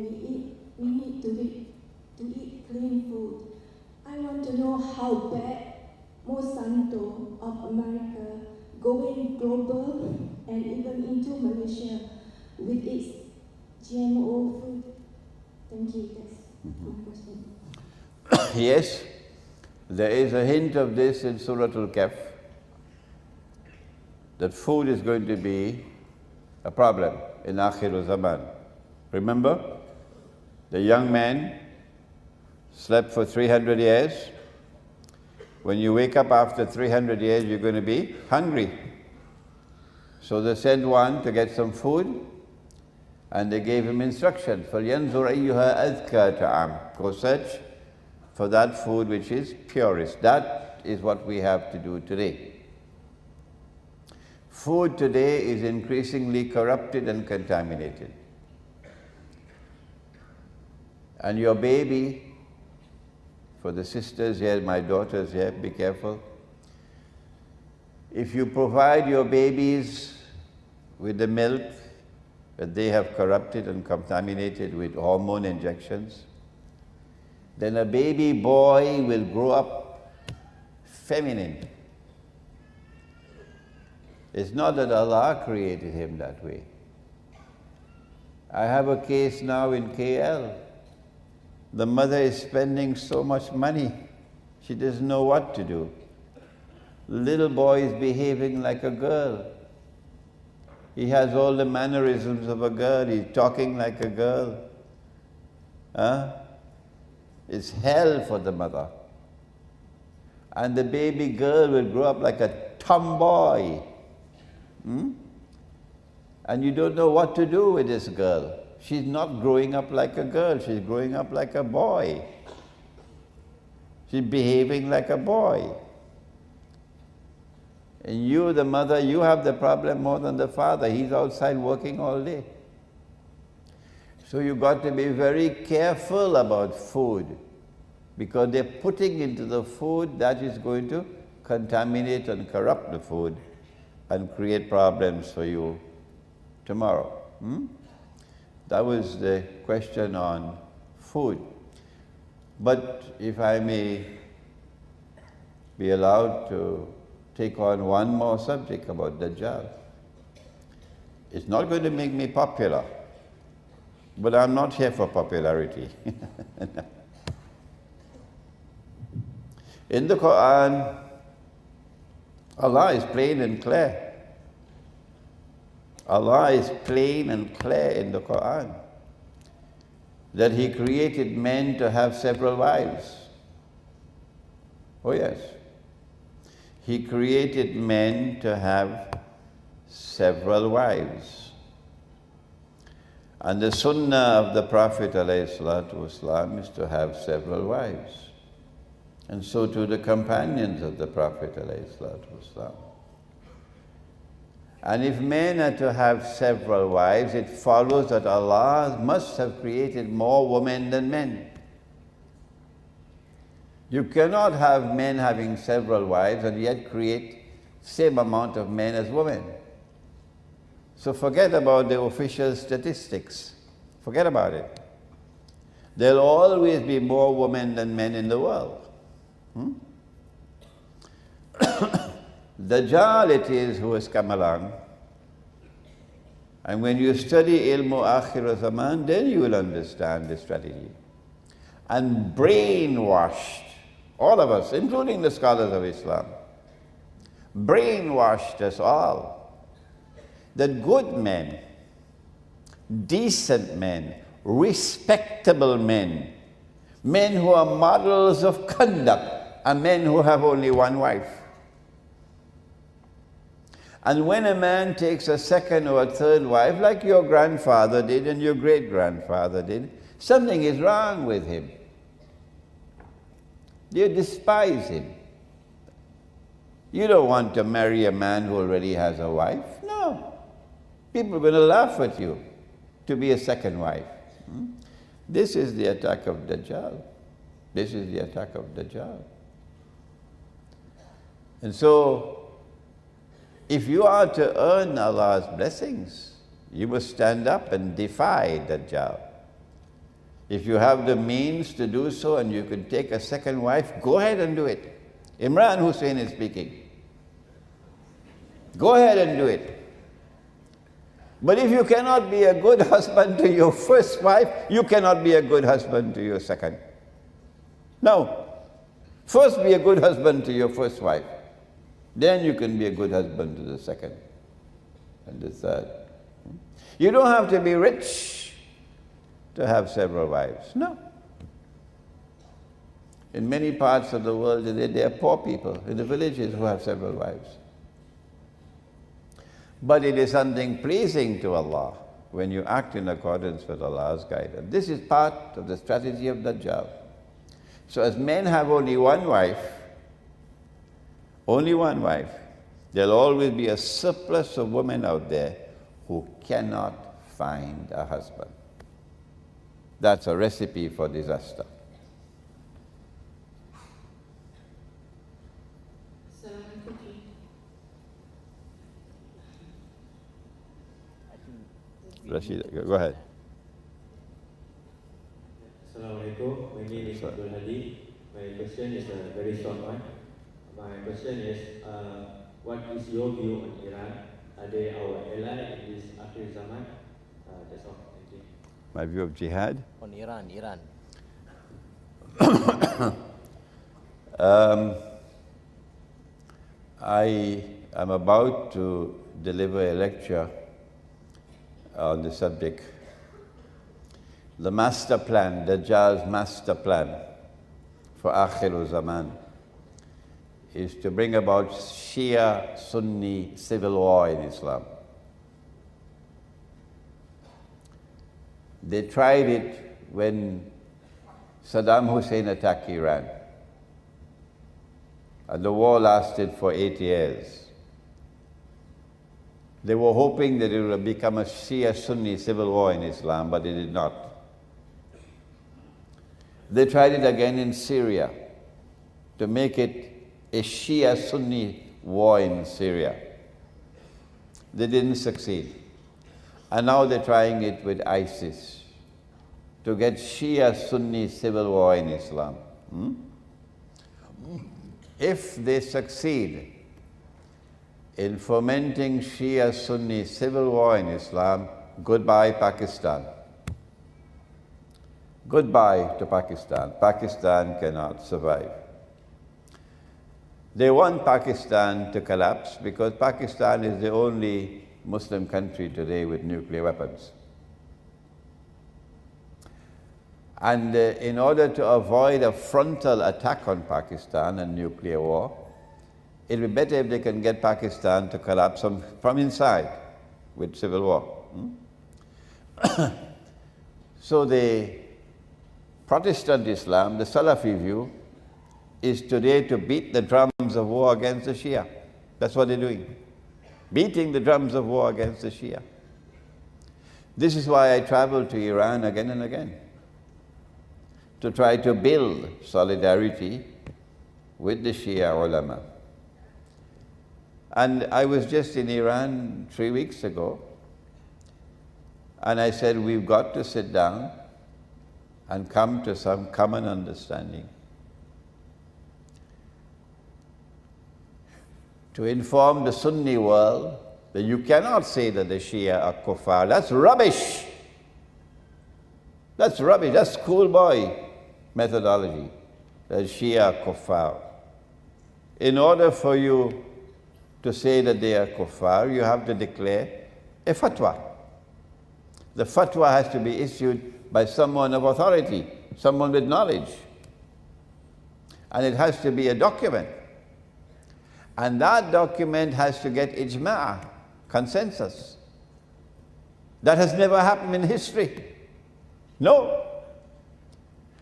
we need to eat clean food. I want to know how bad Monsanto of America going global and even into Malaysia with its GMO food. Thank you. That's my question. Yes, there is a hint of this in Surah Kahf. that food is going to be a problem in Akhir Zaman. Remember, the young man slept for 300 years. When you wake up after 300 years, you're going to be hungry. So they sent one to get some food, and they gave him instructions. فَلْيَنْظُرْ أَيُّهَا أَذْكَى طَعَامٍ. Go search for that food which is purest. That is what we have to do today. Food today is increasingly corrupted and contaminated. And your baby, for the sisters here, my daughters here, be careful. If you provide your babies with the milk that they have corrupted and contaminated with hormone injections, then a baby boy will grow up feminine. It's not that Allah created him that way. I have a case now in KL. The mother is spending so much money, she doesn't know what to do. Little boy is behaving like a girl. He has all the mannerisms of a girl, he's talking like a girl. It's hell for the mother. And the baby girl will grow up like a tomboy. And you don't know what to do with this girl. She's not growing up like a girl, she's growing up like a boy. She's behaving like a boy. And you, the mother, you have the problem more than the father. He's outside working all day. So you've got to be very careful about food, because they're putting into the food that is going to contaminate and corrupt the food and create problems for you tomorrow. That was the question on food. But if I may be allowed to take on one more subject about Dajjal. It's not going to make me popular, but I'm not here for popularity. In the Quran, Allah is plain and clear. Allah is plain and clear in the Quran that He created men to have several wives. Oh yes. He created men to have several wives. And the sunnah of the Prophet ﷺ is to have several wives. And so too the companions of the Prophet ﷺ. And if men are to have several wives, it follows that Allah must have created more women than men. You cannot have men having several wives and yet create same amount of men as women. So forget about the official statistics. Forget about it. There'll always be more women than men in the world. Dajjal it is who has come along. And when you study ilmu akhir zaman, then you will understand the strategy. And brainwashed, all of us, including the scholars of Islam, brainwashed us all that good men, decent men, respectable men, men who are models of conduct, are men who have only one wife. And when a man takes a second or a third wife, like your grandfather did and your great-grandfather did, something is wrong with him. You despise him. You don't want to marry a man who already has a wife. No. People are going to laugh at you to be a second wife. This is the attack of Dajjal. This is the attack of Dajjal. And so, if you are to earn Allah's blessings, you must stand up and defy Dajjal. If you have the means to do so and you can take a second wife, go ahead and do it. Imran Hosein is speaking. Go ahead and do it. But if you cannot be a good husband to your first wife, you cannot be a good husband to your second. No. First be a good husband to your first wife. Then you can be a good husband to the second. and the third. You don't have to be rich to have several wives. No. In many parts of the world today, there are poor people in the villages who have several wives. But it is something pleasing to Allah when you act in accordance with Allah's guidance. This is part of the strategy of Dajjal. So as men have only one wife, there'll always be a surplus of women out there who cannot find a husband. That's a recipe for disaster. Rashid, go ahead. Assalamualaikum. My name is Abdul Hadi. My question is a very short one. My question is, what is your view on Iran? Are they our ally in this akhir zaman? That's all. Thank you. My view of jihad? On Iran. I am about to deliver a lecture on the subject, the master plan, Dajjal's master plan for Akhir Zaman is to bring about Shia-Sunni civil war in Islam. They tried it when Saddam Hussein attacked Iran, and the war lasted for 8 years. They were hoping that it would become a Shia-Sunni civil war in Islam, but it did not. They tried it again in Syria to make it a Shia-Sunni war in Syria. They didn't succeed. And now they're trying it with ISIS to get Shia-Sunni civil war in Islam. If they succeed in fomenting Shia-Sunni civil war in Islam, goodbye Pakistan. Goodbye to Pakistan. Pakistan cannot survive. They want Pakistan to collapse because Pakistan is the only Muslim country today with nuclear weapons. And in order to avoid a frontal attack on Pakistan and nuclear war, it would be better if they can get Pakistan to collapse from inside with civil war. So the Protestant Islam, the Salafi view, is today to beat the drums of war against the Shia. That's what they're doing. Beating the drums of war against the Shia. This is why I travel to Iran again and again, to try to build solidarity with the Shia ulama. And I was just in Iran 3 weeks ago, and I said, we've got to sit down and come to some common understanding. To inform the Sunni world that you cannot say that the Shia are kuffar. That's rubbish. That's rubbish. That's schoolboy methodology. The Shia are kuffar. In order for you to say that they are kuffar, you have to declare a fatwa. The fatwa has to be issued by someone of authority, someone with knowledge. And it has to be a document. And that document has to get ijma', consensus. That has never happened in history. No.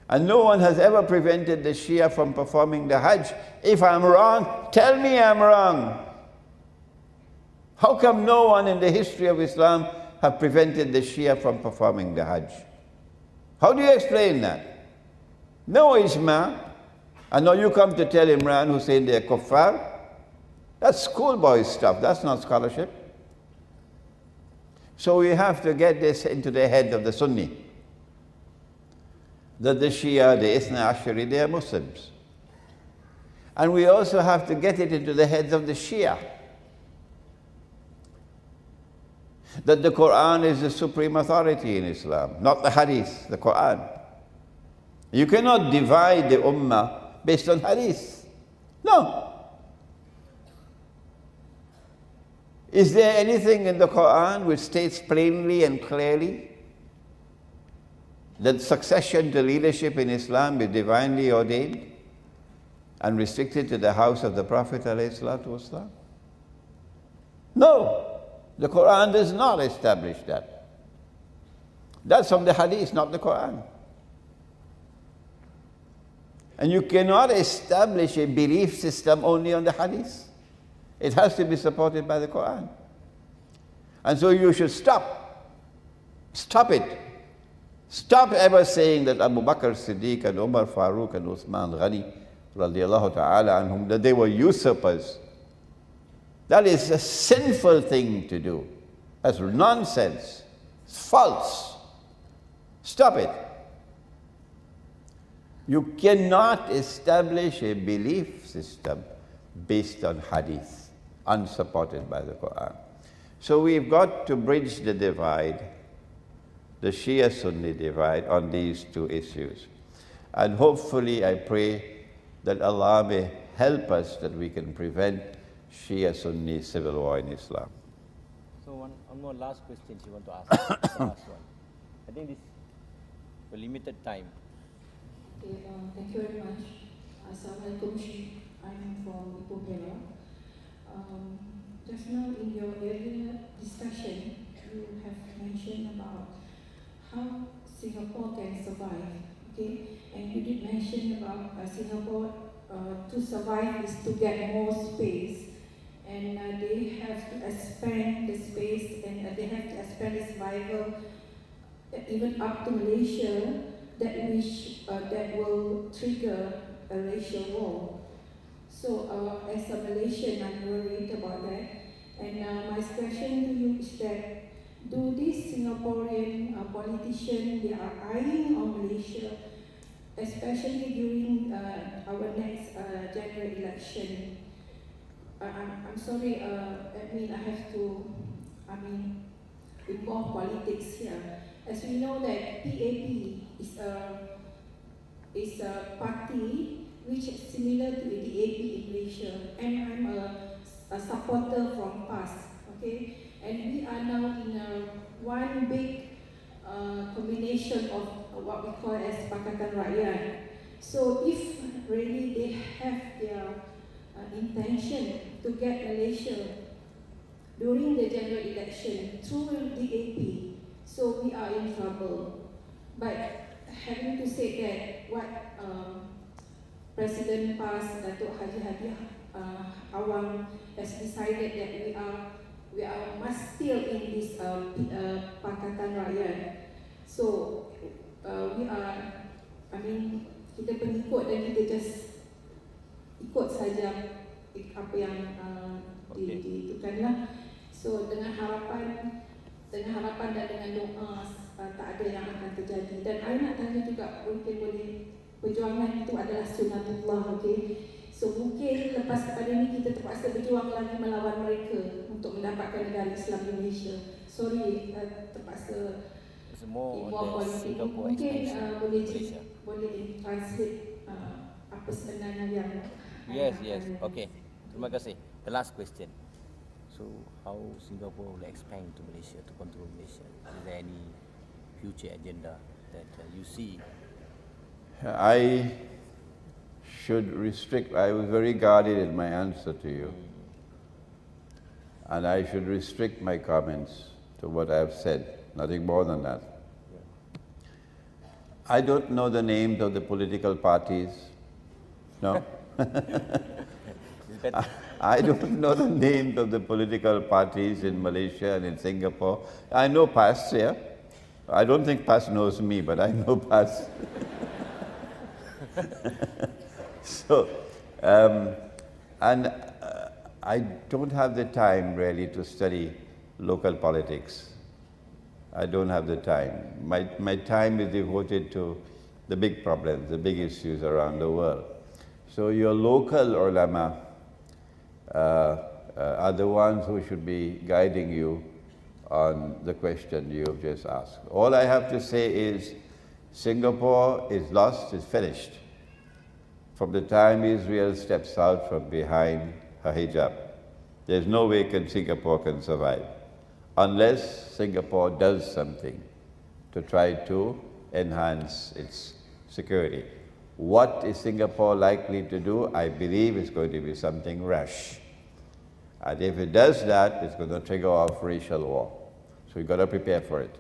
And no one has ever prevented the Shia from performing the Hajj. If I'm wrong, tell me I'm wrong. How come no one in the history of Islam have prevented the Shia from performing the Hajj? How do you explain that? No ijma'. And now you come to tell Imran Hosein they're kuffar? That's schoolboy stuff. That's not scholarship. So we have to get this into the head of the Sunni, that the Shia, the Ithna Ashari, they are Muslims. And we also have to get it into the heads of the Shia, that the Quran is the supreme authority in Islam, not the Hadith, the Quran. You cannot divide the Ummah based on Hadith. No. Is there anything in the Quran which states plainly and clearly that succession to leadership in Islam is divinely ordained and restricted to the house of the Prophet ﷺ? No, the Quran does not establish that. That's from the Hadith, not the Quran. And you cannot establish a belief system only on the Hadith. It has to be supported by the Quran. And so you should stop. Stop it. Stop ever saying that Abu Bakr Siddiq and Umar Farooq and Uthman Ghani radiallahu ta'ala anhum, that they were usurpers. That is a sinful thing to do. That's nonsense. It's false. Stop it. You cannot establish a belief system based on hadith, unsupported by the Quran. So we've got to bridge the divide, the Shia-Sunni divide, on these two issues. And hopefully, I pray that Allah may help us that we can prevent Shia-Sunni civil war in Islam. So one more last question you want to ask. The last one. I think this for limited time. Okay, thank you very much. Assalamu Sheikh. I'm from Ipoh. Just now in your earlier discussion, you have mentioned about how Singapore can survive. Okay, and you did mention about Singapore to survive is to get more space, and they have to expand the space, and they have to expand the survival even up to Malaysia, that will trigger a racial war. So as a Malaysian, I'm worried about that. And my question to you is that, do these Singaporean politicians, they are eyeing on Malaysia, especially during our next general election? I'm sorry, I have to, involve politics here. As we know that PAP is a party which is similar to the DAP in Malaysia, and I'm a supporter from PAS, okay? And we are now in one big combination of what we call as Pakatan Rakyat. So if really they have their intention to get Malaysia during the general election through DAP, so we are in trouble. But having to say that, what President PAS, Datuk Haji Hadi Awang, has decided that we are must still in this Pakatan Rakyat. So we are, kita pengikut dan kita just ikut saja apa yang ditentukanlah. So dengan harapan dan dengan doa tak ada yang akan terjadi. Dan saya nak tanya juga, mungkin boleh, perjuangan itu adalah sunnatullah, okay? So mungkin lepas pada ini kita terpaksa berjuang lagi melawan mereka untuk mendapatkan negara Islam Indonesia. Sorry, terpaksa involve politik. Mungkin boleh translate apa sebenarnya yang Yes. Okay. Terima kasih. The last question. So how Singapore will expand to Malaysia, to control Malaysia? Is there any future agenda that you see? I should restrict, I was very guarded in my answer to you. And I should restrict my comments to what I have said, nothing more than that. I don't know the names of the political parties, no? I don't know the names of the political parties in Malaysia and in Singapore. I know PAS, yeah. I don't think PAS knows me, but I know PAS. So, I don't have the time really to study local politics. I don't have the time. My time is devoted to the big problems, the big issues around the world. So your local ulama are the ones who should be guiding you on the question you have just asked. All I have to say is Singapore is lost, is finished. From the time Israel steps out from behind her hijab, there's no way Singapore can survive unless Singapore does something to try to enhance its security. What is Singapore likely to do? I believe it's going to be something rash. And if it does that, it's going to trigger off racial war. So we've got to prepare for it.